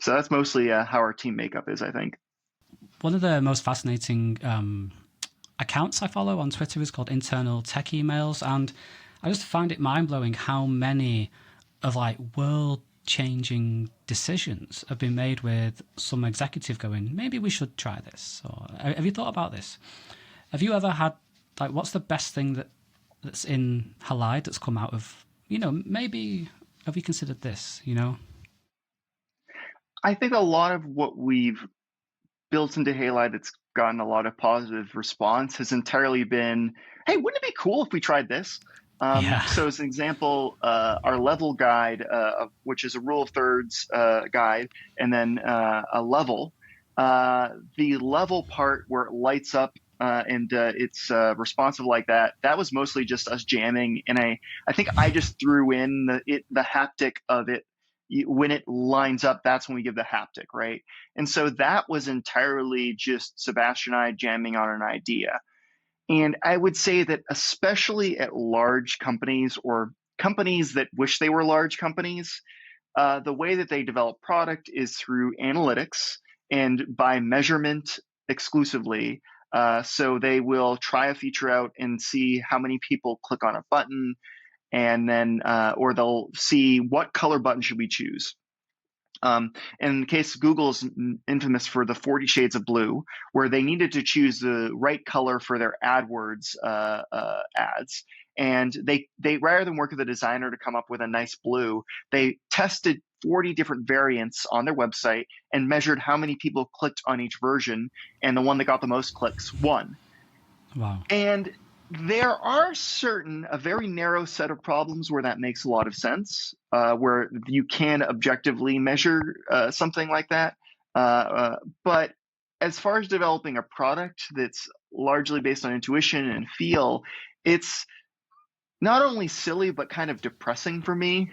that's mostly how our team makeup is, I think. One of the most fascinating accounts I follow on Twitter is called Internal Tech Emails, and I just find it mind blowing how many of like world changing decisions have been made with some executive going, maybe we should try this. Or have you thought about this? Have you ever had like what's the best thing that's in Halide that's come out of maybe have you considered this? I think a lot of what we've built into Halide that's gotten a lot of positive response has entirely been, hey, wouldn't it be cool if we tried this? Yeah. So as an example, our level guide, which is a rule of thirds guide, and then a level, the level part where it lights up and it's responsive like that, that was mostly just us jamming. And I think I just threw in the haptic of it. When it lines up, that's when we give the haptic, right? And so that was entirely just Sebastian and I jamming on an idea. And I would say that especially at large companies or companies that wish they were large companies, the way that they develop product is through analytics and by measurement exclusively. So they will try a feature out and see how many people click on a button, and then or they'll see what color button should we choose. In the case of Google is infamous for the 40 shades of blue, where they needed to choose the right color for their AdWords ads. And they rather than work with a designer to come up with a nice blue, they tested 40 different variants on their website and measured how many people clicked on each version. And the one that got the most clicks won. Wow. And there are a very narrow set of problems where that makes a lot of sense, where you can objectively measure something like that. But as far as developing a product that's largely based on intuition and feel, it's not only silly, but kind of depressing for me.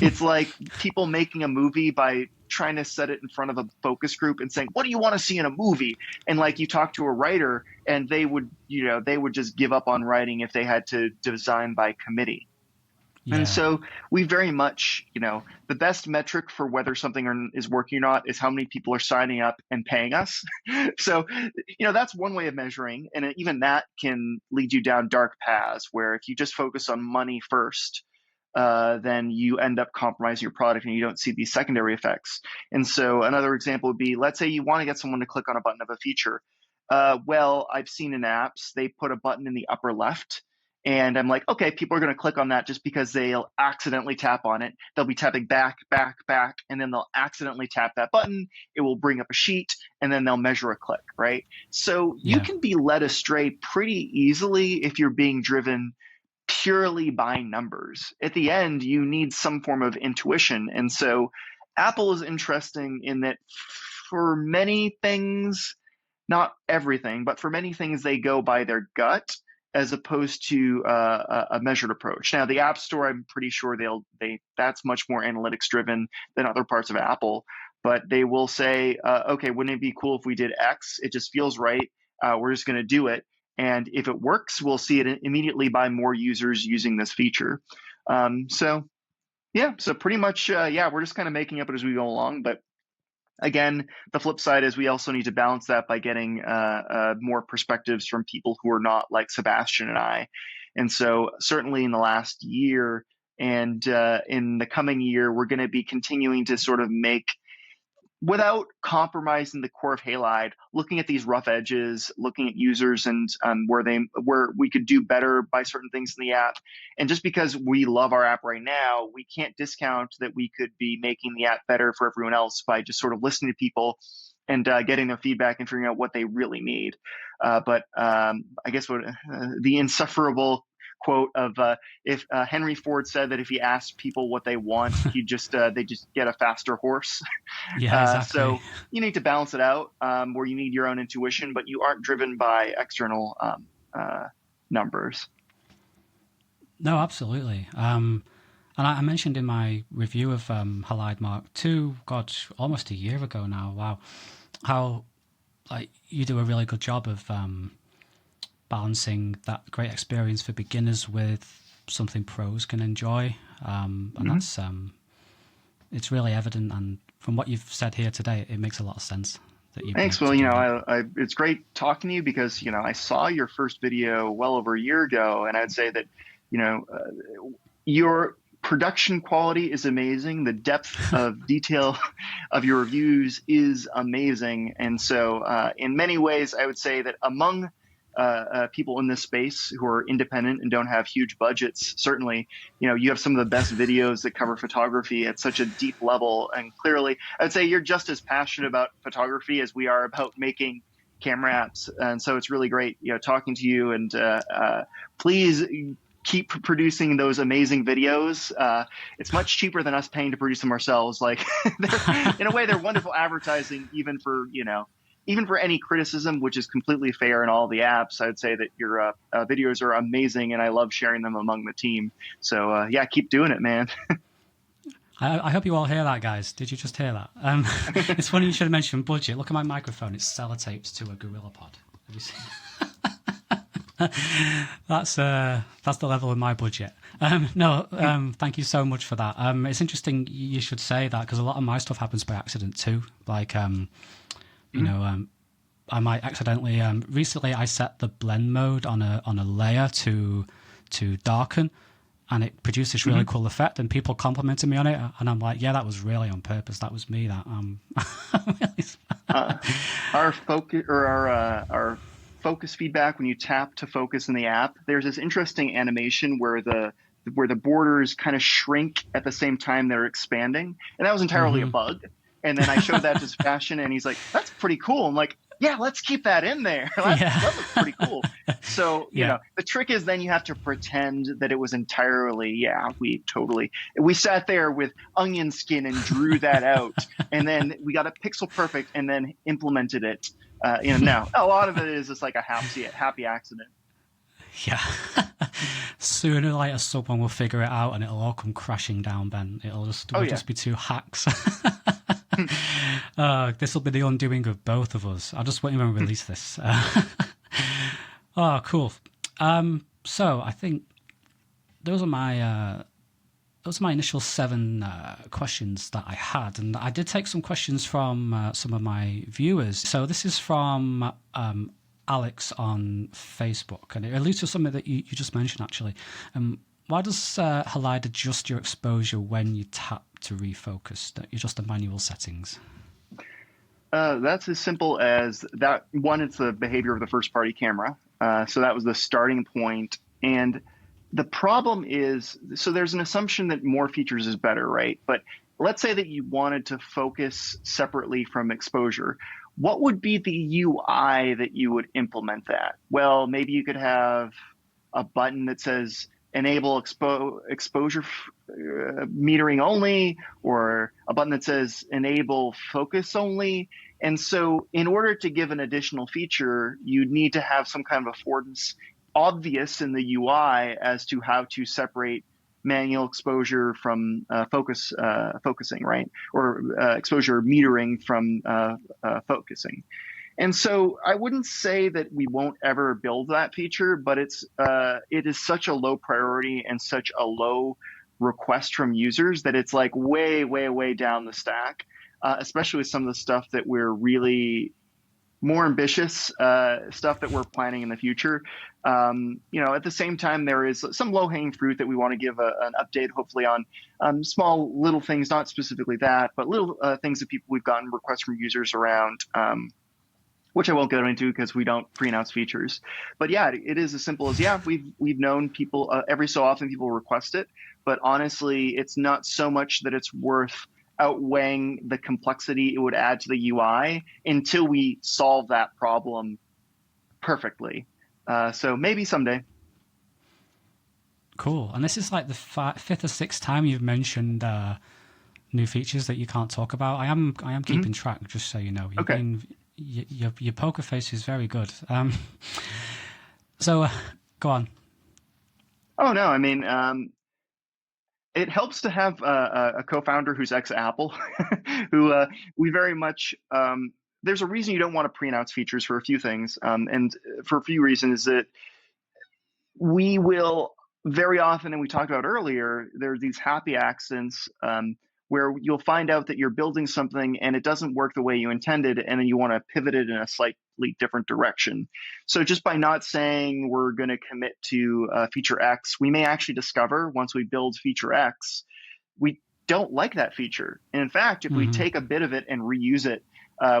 It's like people making a movie by trying to set it in front of a focus group and saying, what do you want to see in a movie? And like you talk to a writer and they would just give up on writing if they had to design by committee. And Yeah. so we very much, the best metric for whether something is working or not is how many people are signing up and paying us. So, that's one way of measuring. And even that can lead you down dark paths where if you just focus on money first, then you end up compromising your product and you don't see these secondary effects. And so another example would be, let's say you want to get someone to click on a button of a feature. Well, I've seen in apps, they put a button in the upper left. And I'm like, okay, people are going to click on that just because they'll accidentally tap on it. They'll be tapping back, back, back, and then they'll accidentally tap that button. It will bring up a sheet, and then they'll measure a click, right? So you Yeah. can be led astray pretty easily if you're being driven purely by numbers. At the end, you need some form of intuition. And so Apple is interesting in that for many things, not everything, but for many things, they go by their gut as opposed to a measured approach. Now, the App Store, I'm pretty sure that's much more analytics driven than other parts of Apple. But they will say, okay, wouldn't it be cool if we did X? It just feels right. We're just going to do it. And if it works, we'll see it immediately by more users using this feature. So yeah, so pretty much, yeah, we're just kind of making up it as we go along. But again, the flip side is we also need to balance that by getting more perspectives from people who are not like Sebastian and I. And so certainly in the last year and in the coming year, we're going to be continuing to sort of make, without compromising the core of Halide, looking at these rough edges, looking at users and where we could do better by certain things in the app. And just because we love our app right now, we can't discount that we could be making the app better for everyone else by just sort of listening to people and getting their feedback and figuring out what they really need. But I guess the insufferable quote of if Henry Ford said that if he asked people what they want, they just get a faster horse. Yeah, exactly. So you need to balance it out where you need your own intuition, but you aren't driven by external numbers. No, absolutely. And I mentioned in my review of Halide Mark II, God, almost a year ago now. Wow, how like you do a really good job of balancing that great experience for beginners with something pros can enjoy, and that's it's really evident. And from what you've said here today, it makes a lot of sense. Thanks. Well, it's great talking to you because I saw your first video well over a year ago, and I'd say that your production quality is amazing. The depth of detail of your reviews is amazing, and so in many ways, I would say that among people in this space who are independent and don't have huge budgets, certainly, you have some of the best videos that cover photography at such a deep level. And clearly, I'd say you're just as passionate about photography as we are about making camera apps. And so it's really great, talking to you. And please keep producing those amazing videos. It's much cheaper than us paying to produce them ourselves. Like, in a way, they're wonderful advertising, even for any criticism, which is completely fair in all the apps. I'd say that your videos are amazing, and I love sharing them among the team. So yeah, keep doing it, man. I hope you all hear that, guys. Did you just hear that? It's funny you should have mentioned budget. Look at my microphone. It's sellotaped to a Gorilla Pod. Have you seen? That's the level of my budget. Thank you so much for that. It's interesting you should say that because a lot of my stuff happens by accident too. Like I might accidentally. Recently, I set the blend mode on a layer to darken, and it produced this really cool effect. And people complimented me on it, and I'm like, "Yeah, that was really on purpose. That was me." That our focus feedback when you tap to focus in the app. There's this interesting animation where the borders kind of shrink at the same time they're expanding, and that was entirely a bug. And then I showed that to Sebastian, and he's like, "That's pretty cool." I'm like, "Yeah, let's keep that in there. That looks pretty cool." So, the trick is then you have to pretend that it was entirely, we sat there with onion skin and drew that out. And then we got it pixel perfect and then implemented it. Now, a lot of it is just like a happy accident. Yeah. Sooner or later, someone will figure it out and it'll all come crashing down, Ben. We'll just be two hacks. This will be the undoing of both of us. I'll just wait and release this. Oh, cool. So I think those are my initial 7 questions that I had, and I did take some questions from some of my viewers. So this is from Alex on Facebook, and it alludes to something that you just mentioned actually. Why does Halide adjust your exposure when you tap to refocus? Don't you adjust the manual settings? That's as simple as that. One, it's the behavior of the first-party camera. So that was the starting point. And the problem is, so there's an assumption that more features is better, right? But let's say that you wanted to focus separately from exposure. What would be the UI that you would implement that? Well, maybe you could have a button that says enable exposure metering only, or a button that says enable focus only. And so in order to give an additional feature, you'd need to have some kind of affordance obvious in the UI as to how to separate manual exposure from focusing, right? Or exposure metering from focusing. And so I wouldn't say that we won't ever build that feature, but it is such a low priority and such a low request from users that it's like way, way, way down the stack, especially with some of the stuff that we're really more ambitious stuff that we're planning in the future. At the same time, there is some low hanging fruit that we want to give an update, hopefully on small little things, not specifically that, but little things that we've gotten requests from users around. Which I won't go into because we don't pre-announce features. But yeah, it is as simple as, yeah, we've known people every so often people request it, but honestly, it's not so much that it's worth outweighing the complexity it would add to the UI until we solve that problem perfectly. So maybe someday. Cool. And this is like the fifth or sixth time you've mentioned new features that you can't talk about. I am keeping track, just so you know. Okay. Your poker face is very good. So go on. Oh no, I mean, it helps to have a co-founder who's ex-Apple, who we very much. There's a reason you don't want to pre-announce features for a few things, and for a few reasons that we will very often, and we talked about earlier, there are these happy accidents where you'll find out that you're building something and it doesn't work the way you intended, and then you want to pivot it in a slightly different direction. So just by not saying we're going to commit to feature X, we may actually discover once we build feature X, we don't like that feature. And in fact, if we take a bit of it and reuse it,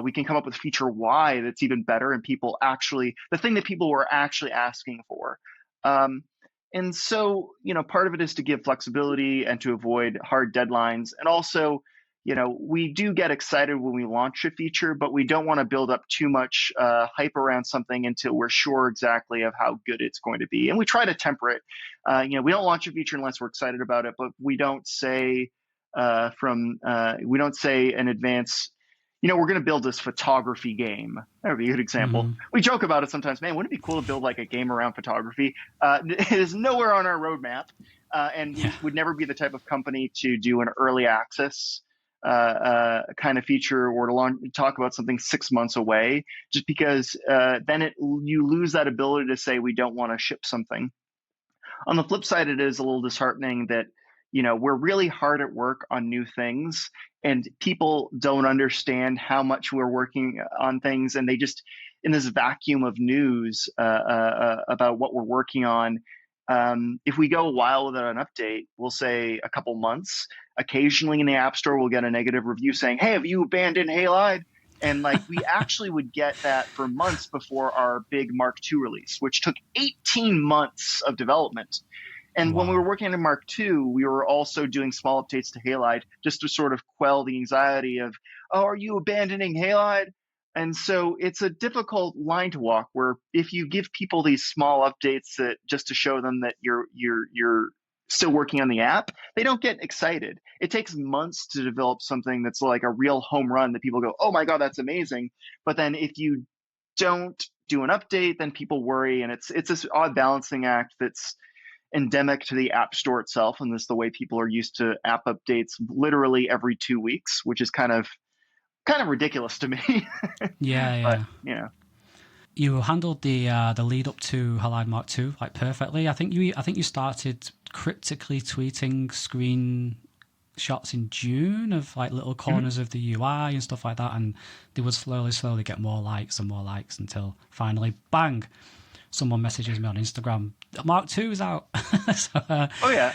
we can come up with feature Y that's even better, and the thing that people were actually asking for. And so, part of it is to give flexibility and to avoid hard deadlines. And also, we do get excited when we launch a feature, but we don't want to build up too much hype around something until we're sure exactly of how good it's going to be. And we try to temper it. We don't launch a feature unless we're excited about it, but we don't say in advance, we're going to build this photography game. That would be a good example. We joke about it sometimes. Man, wouldn't it be cool to build like a game around photography? It is nowhere on our roadmap, and we would never be the type of company to do an early access kind of feature or to talk about something 6 months away, just because then you lose that ability to say we don't want to ship something. On the flip side, it is a little disheartening that we're really hard at work on new things, and people don't understand how much we're working on things, and they just, in this vacuum of news about what we're working on, if we go a while without an update, we'll say a couple months. Occasionally in the App Store, we'll get a negative review saying, "Hey, have you abandoned Halide?" And we actually would get that for months before our big Mark II release, which took 18 months of development. And when we were working on Mark II, we were also doing small updates to Halide just to sort of quell the anxiety of, "Oh, are you abandoning Halide?" And so it's a difficult line to walk, where if you give people these small updates that just to show them that you're still working on the app, they don't get excited. It takes months to develop something that's like a real home run that people go, "Oh my God, that's amazing." But then if you don't do an update, then people worry, and it's this odd balancing act that's endemic to the App Store itself, and this is the way people are used to app updates literally every 2 weeks, which is kind of ridiculous to me. Yeah. But you handled the lead up to Halide Mark II perfectly. I think you started cryptically tweeting screenshots in June of little corners of the UI and stuff like that, and they would slowly get more likes and more likes until finally, bang! Someone messages me on Instagram, Mark II is out. So, oh yeah,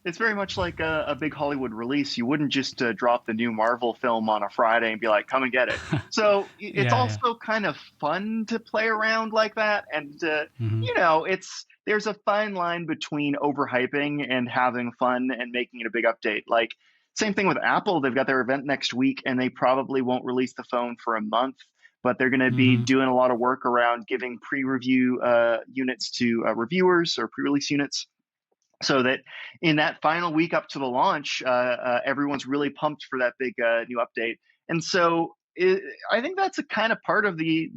it's very much like a big Hollywood release. You wouldn't just drop the new Marvel film on a Friday and be like, "Come and get it." So it's also kind of fun to play around like that, and there's a fine line between overhyping and having fun and making it a big update. Same thing with Apple. They've got their event next week, and they probably won't release the phone for a month, but they're going to be doing a lot of work around giving pre-review units to reviewers, or pre-release units. so that in that final week up to the launch, everyone's really pumped for that big new update. And so I think that's a kind of part of the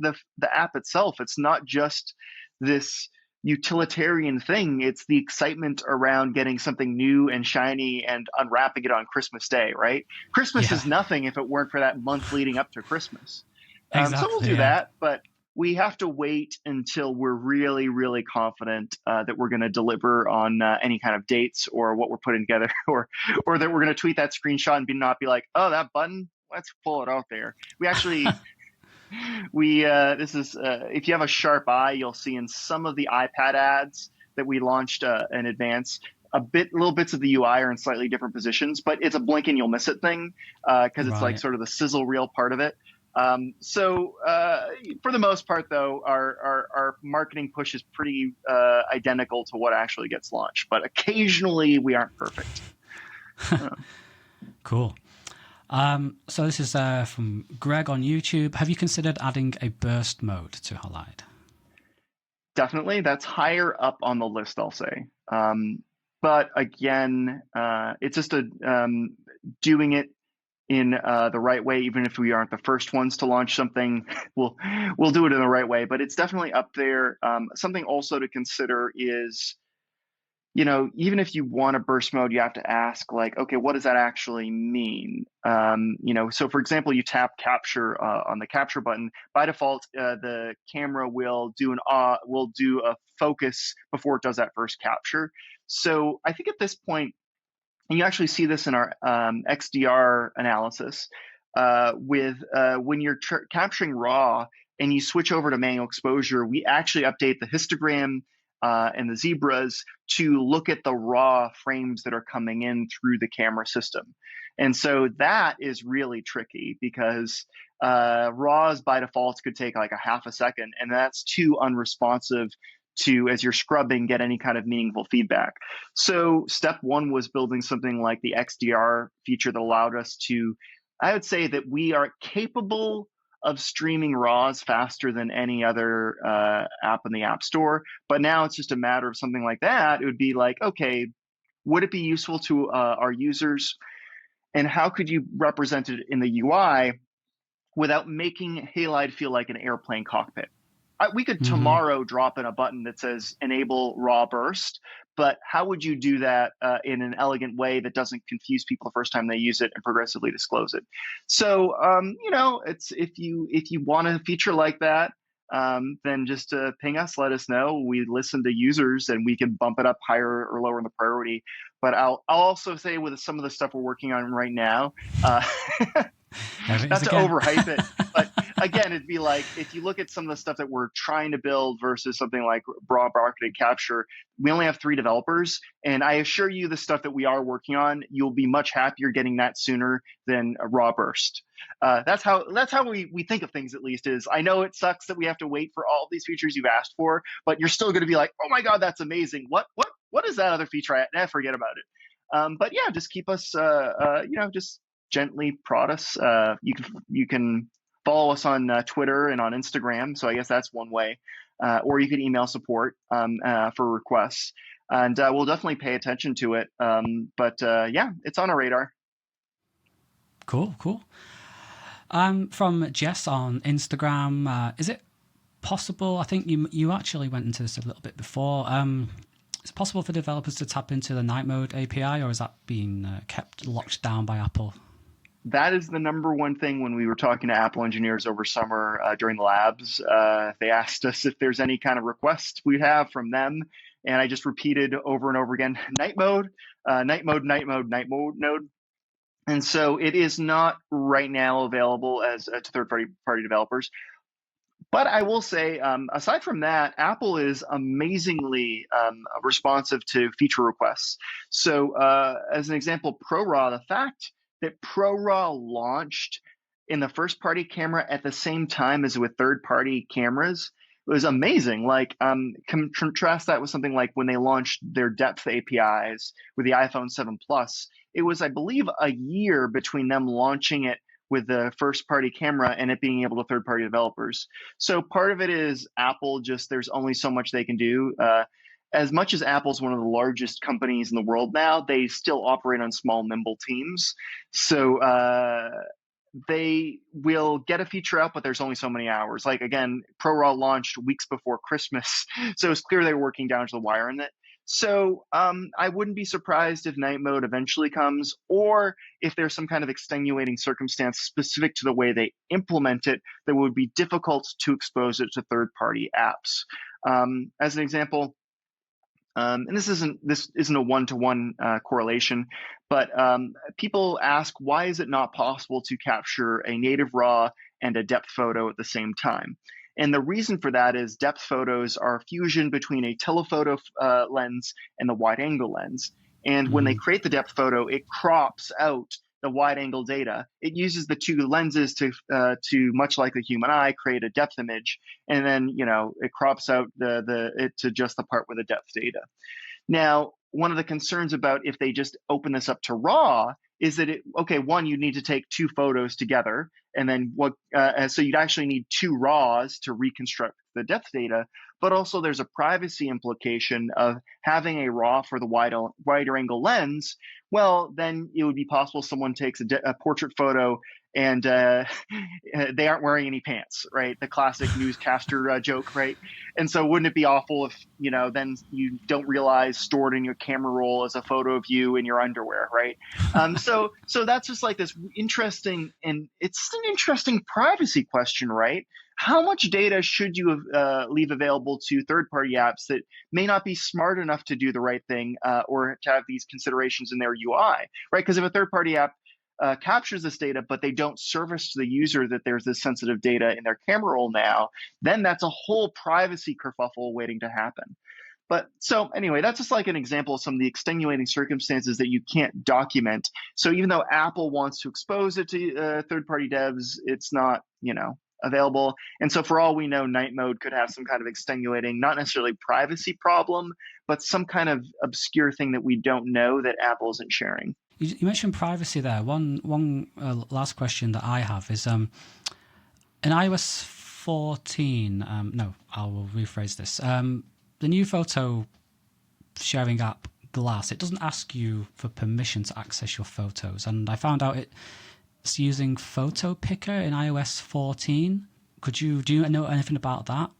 app itself. It's not just this utilitarian thing. It's the excitement around getting something new and shiny and unwrapping it on Christmas Day, right? Christmas Yeah, is nothing if it weren't for that month leading up to Christmas. So we'll exactly. do Yeah. that, but we have to wait until we're really, really confident that we're going to deliver on any kind of dates or what we're putting together, or that we're going to tweet that screenshot and not be like, oh, that button, let's pull it out there. We actually, this is if you have a sharp eye, you'll see in some of the iPad ads that we launched in advance. Little bits of the UI are in slightly different positions, but it's a blink and you'll miss it thing because it's like Right. sort of the sizzle reel part of it. For the most part, though, our marketing push is pretty identical to what actually gets launched. But occasionally we aren't perfect. Cool. So this is from Greg on YouTube. Have you considered adding a burst mode to Halide? Definitely, that's higher up on the list, I'll say. But again, it's just doing it in the right way. Even if we aren't the first ones to launch something, we'll do it in the right way. But it's definitely up there. Something also to consider is, even if you want a burst mode, you have to ask, like, okay, what does that actually mean? So for example, you tap capture on the capture button. By default, the camera will do a focus before it does that first capture. So I think at this point, and you actually see this in our XDR analysis with when you're capturing raw and you switch over to manual exposure, we actually update the histogram and the zebras to look at the raw frames that are coming in through the camera system. And so that is really tricky because raws by default could take like a half a second, and that's too unresponsive to, as you're scrubbing, get any kind of meaningful feedback. So step one was building something like the XDR feature that allowed us to, I would say that we are capable of streaming RAWs faster than any other app in the App Store. But now it's just a matter of something like that. It would be like, okay, would it be useful to our users? And how could you represent it in the UI without making Halide feel like an airplane cockpit? We could Mm-hmm. tomorrow drop in a button that says enable raw burst, but how would you do that in an elegant way that doesn't confuse people the first time they use it and progressively disclose it? So, it's if you want a feature like that, then just ping us, let us know. We listen to users and we can bump it up higher or lower in the priority. But I'll also say with some of the stuff we're working on right now, uh, There it is not to again. overhype it, but again, it'd be like if you look at some of the stuff that we're trying to build versus something like raw marketed capture, we only have 3 developers. And I assure you, the stuff that we are working on, you'll be much happier getting that sooner than a raw burst. That's how we think of things, at least. Is I know it sucks that we have to wait for all these features you've asked for, but you're still going to be like, oh my God, that's amazing. What is that other feature? Forget about it. But yeah, just keep us, just gently prod us. You can follow us on Twitter and on Instagram. So I guess that's one way. Or you can email support for requests, and we'll definitely pay attention to it. But yeah, it's on our radar. Cool, cool. From Jess on Instagram, is it possible? I think you actually went into this a little bit before. Is it possible for developers to tap into the night mode API, or is that being kept locked down by Apple? That is the number one thing when we were talking to Apple engineers over summer during the labs. They asked us if there's any kind of request we have from them. And I just repeated over and over again, night mode, night mode, night mode, night mode node. And so it is not right now available as to third party developers. But I will say, aside from that, Apple is amazingly responsive to feature requests. So, as an example, ProRAW, the fact that ProRAW launched in the first party camera at the same time as with third party cameras was amazing. Like, contrast that with something like when they launched their depth APIs with the iPhone 7 Plus. It was, I believe, a year between them launching it with the first party camera and it being able to third party developers. So part of it is Apple, just there's only so much they can do. as much as Apple's one of the largest companies in the world now, they still operate on small, nimble teams. So they will get a feature out, but there's only so many hours. Like again, ProRAW launched weeks before Christmas, so it's clear they were working down to the wire on it. So I wouldn't be surprised if night mode eventually comes, or if there's some kind of extenuating circumstance specific to the way they implement it that would be difficult to expose it to third-party apps. As an example, and this isn't a one-to-one correlation, but people ask, why is it not possible to capture a native RAW and a depth photo at the same time? And the reason for that is depth photos are a fusion between a telephoto lens and the wide-angle lens. And when they Mm. create the depth photo, it crops out the wide-angle data. It uses the two lenses to much like the human eye, create a depth image, and then it crops out it to just the part with the depth data. Now, one of the concerns about if they just open this up to RAW is that one, you need to take two photos together, and then so you'd actually need two RAWs to reconstruct the depth data. But also, there's a privacy implication of having a RAW for the wider angle lens. Well, then it would be possible someone takes a portrait photo and they aren't wearing any pants, right? The classic newscaster joke, right? And so wouldn't it be awful if, then you don't realize stored in your camera roll as a photo of you in your underwear, right? So that's just like this interesting, and it's an interesting privacy question, right? How much data should you leave available to third-party apps that may not be smart enough to do the right thing or to have these considerations in their UI, right? Because if a third-party app captures this data, but they don't service to the user that there's this sensitive data in their camera roll now, then that's a whole privacy kerfuffle waiting to happen. But so anyway, that's just like an example of some of the extenuating circumstances that you can't document. So even though Apple wants to expose it to third-party devs, it's not, available. And so for all we know, night mode could have some kind of extenuating, not necessarily privacy problem, but some kind of obscure thing that we don't know that Apple isn't sharing. You mentioned privacy there. One last question that I have is in iOS 14. No, I will rephrase this. The new photo sharing app Glass, it doesn't ask you for permission to access your photos, and I found out it's using Photo Picker in iOS 14. Do you know anything about that?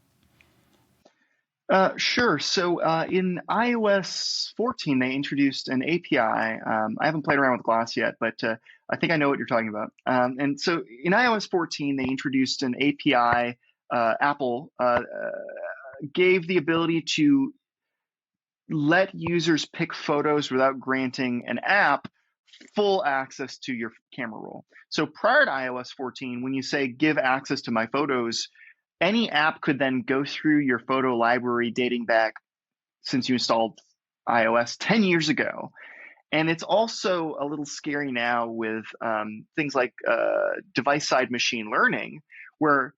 Sure. So in iOS 14, they introduced an API. I haven't played around with Glass yet, but I think I know what you're talking about. And so in iOS 14, they introduced an API. Apple gave the ability to let users pick photos without granting an app full access to your camera roll. So prior to iOS 14, when you say give access to my photos, any app could then go through your photo library dating back since you installed iOS 10 years ago. And it's also a little scary now with things like device-side machine learning, where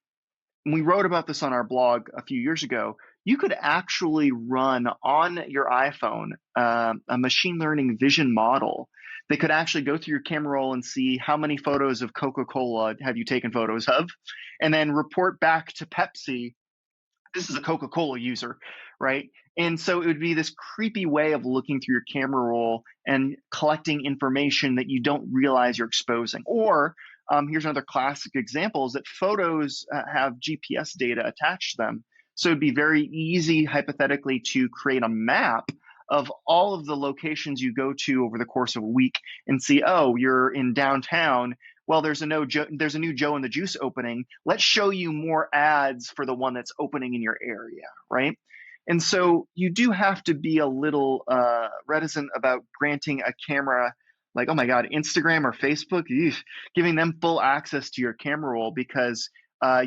we wrote about this on our blog a few years ago. You could actually run on your iPhone a machine learning vision model that could actually go through your camera roll and see how many photos of Coca-Cola have you taken photos of, and then report back to Pepsi, this is a Coca-Cola user, right? And so it would be this creepy way of looking through your camera roll and collecting information that you don't realize you're exposing. Or here's another classic example is that photos have GPS data attached to them. So it'd be very easy, hypothetically, to create a map of all of the locations you go to over the course of a week and see, oh, you're in downtown. Well, there's a new Joe and the Juice opening. Let's show you more ads for the one that's opening in your area, right? And so you do have to be a little reticent about granting a camera like, oh my God, Instagram or Facebook, giving them full access to your camera roll, because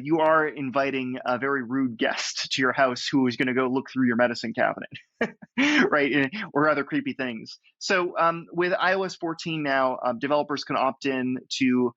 you are inviting a very rude guest to your house who is going to go look through your medicine cabinet, right? Or other creepy things. So with iOS 14 now, developers can opt in to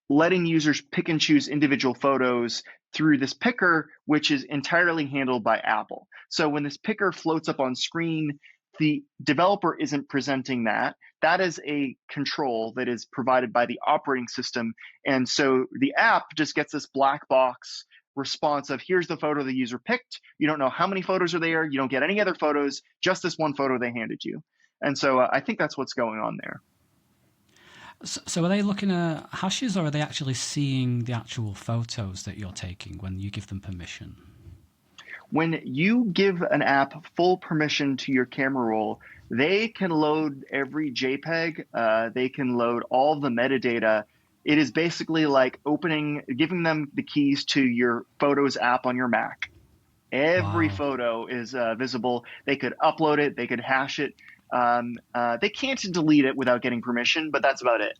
letting users pick and choose individual photos through this picker, which is entirely handled by Apple. So when this picker floats up on screen, the developer isn't presenting that. That is a control that is provided by the operating system. And so the app just gets this black box response of here's the photo the user picked. You don't know how many photos are there. You don't get any other photos, just this one photo they handed you. And so I think that's what's going on there. So are they looking at hashes, or are they actually seeing the actual photos that you're taking when you give them permission? When you give an app full permission to your camera roll, they can load every JPEG. They can load all the metadata. It is basically like giving them the keys to your Photos app on your Mac. Every Wow. photo is visible. They could upload it. They could hash it. They can't delete it without getting permission, but that's about it.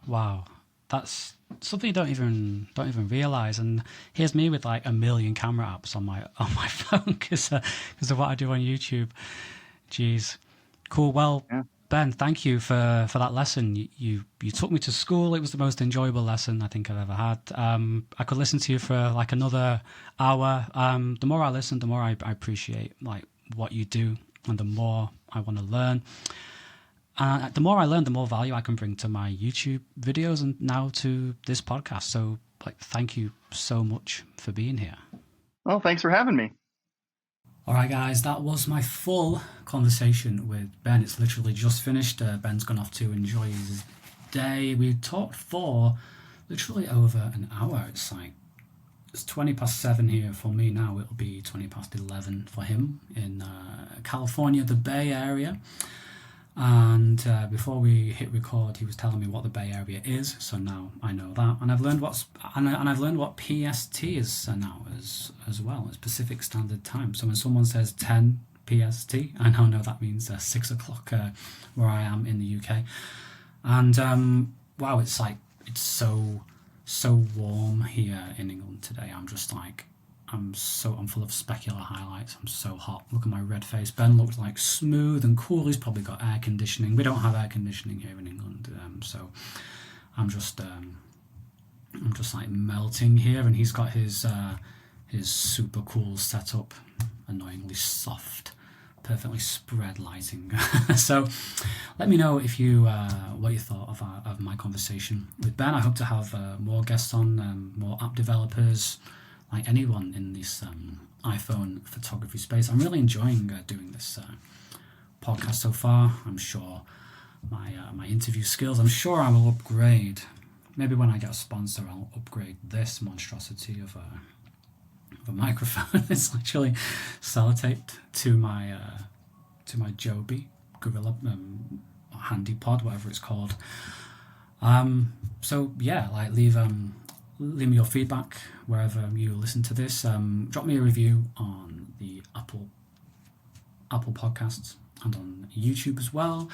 Wow, that's something you don't even realize. And here's me with like a million camera apps on my phone because of what I do on YouTube. Jeez, cool. Well, Yeah. Ben, thank you for that lesson. You took me to school. It was the most enjoyable lesson I think I've ever had. I could listen to you for like another hour. The more I listen, the more I appreciate like what you do, and the more I want to learn. The more I learn, the more value I can bring to my YouTube videos and now to this podcast. So, like, thank you so much for being here. Well, thanks for having me. All right, guys, that was my full conversation with Ben. It's literally just finished. Ben's gone off to enjoy his day. We talked for literally over an hour. It's 20 past 7 here for me now. It'll be 20 past 11 for him in California, the Bay Area. And before we hit record, he was telling me what the Bay Area is, so now I know that, and I've learned what PST is now as well. It's Pacific Standard Time. So when someone says 10 PST, I now know that means 6 o'clock where I am in the UK. And wow, it's so warm here in England today. I'm just like, I'm full of specular highlights. I'm so hot. Look at my red face. Ben looks like smooth and cool. He's probably got air conditioning. We don't have air conditioning here in England, so I'm just like melting here. And he's got his super cool setup, annoyingly soft, perfectly spread lighting. So let me know if you what you thought of my conversation with Ben. I hope to have more guests on, more app developers, like anyone in this iPhone photography space. I'm really enjoying doing this podcast so far. I'm sure my interview skills, I'm sure I will upgrade. Maybe when I get a sponsor, I'll upgrade this monstrosity of a microphone. It's actually sellotaped to my Joby Gorilla Handy Pod, whatever it's called. So yeah, like leave me your feedback wherever you listen to this. Drop me a review on the Apple Podcasts and on YouTube as well.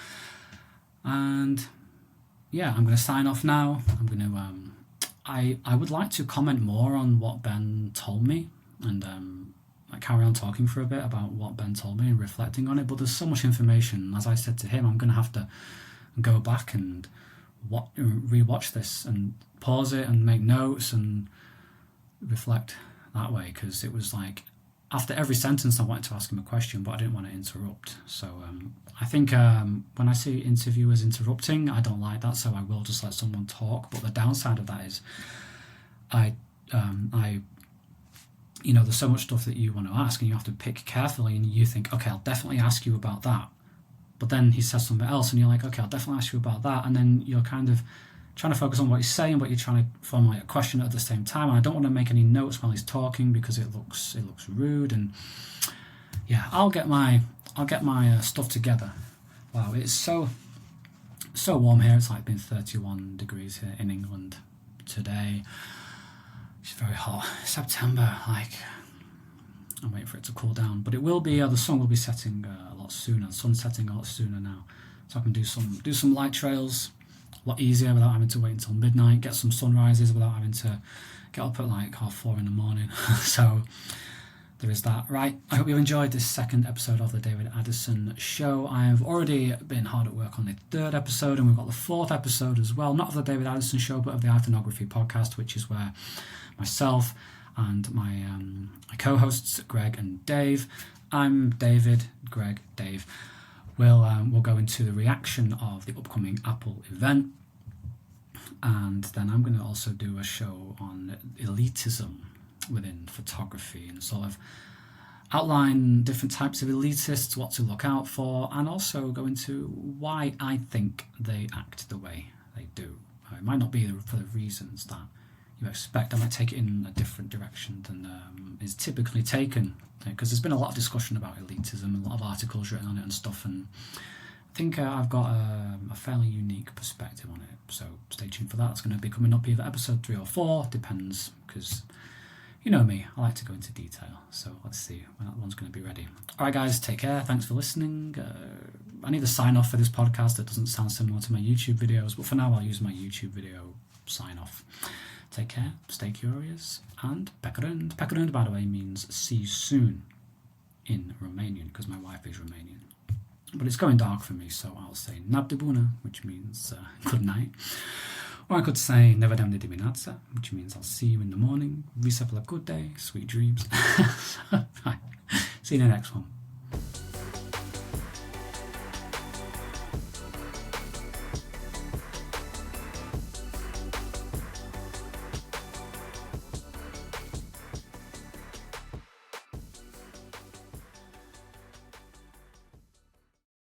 And yeah, I'm going to sign off now. I'm going to I would like to comment more on what Ben told me, and I carry on talking for a bit about what Ben told me and reflecting on it. But there's so much information. As I said to him, I'm going to have to go back and rewatch this and pause it and make notes and reflect that way, because it was like after every sentence I wanted to ask him a question, but I didn't want to interrupt. So I think when I see interviewers interrupting, I don't like that, so I will just let someone talk. But the downside of that is I there's so much stuff that you want to ask and you have to pick carefully, and you think, okay, I'll definitely ask you about that. But then he says something else and you're like, okay, I'll definitely ask you about that. And then you're kind of trying to focus on what he's saying, but you're trying to formulate a question at the same time. And I don't want to make any notes while he's talking because it looks rude. And yeah, I'll get my stuff together. Wow, it's so warm here. It's like been 31 degrees here in England today. It's very hot. September, like, I'm waiting for it to cool down, but it will be. The sun will be setting a lot sooner. The sun's setting a lot sooner now, so I can do some light trails a lot easier without having to wait until midnight. Get some sunrises without having to get up at like 4:30 in the morning. So there is that. Right. I hope you enjoyed this second episode of the David Addison Show. I have already been hard at work on the third episode, and we've got the fourth episode as well. Not of the David Addison Show, but of the Iconography podcast, which is where myself and my co-hosts Greg and Dave. I'm David, Greg, Dave. We'll go into the reaction of the upcoming Apple event, and then I'm going to also do a show on elitism within photography and sort of outline different types of elitists, what to look out for, and also go into why I think they act the way they do. It might not be for the reasons that you expect. I might take it in a different direction than is typically taken, because there's been a lot of discussion about elitism and a lot of articles written on it and stuff, and I think I've got a fairly unique perspective on it, so stay tuned for that. It's going to be coming up either episode 3 or 4, depends, because you know me, I like to go into detail, so let's see when that one's going to be ready. Alright guys, take care, thanks for listening. I need a sign off for this podcast that doesn't sound similar to my YouTube videos, but for now I'll use my YouTube video sign off. Take care, stay curious, and pekerund. Pekerund, by the way, means see you soon in Romanian, because my wife is Romanian. But it's going dark for me, so I'll say noapte bună, which means good night. Or I could say ne vedem de dimineață, which means I'll see you in the morning. Visa plăcute, sweet dreams. Bye. See you in the next one.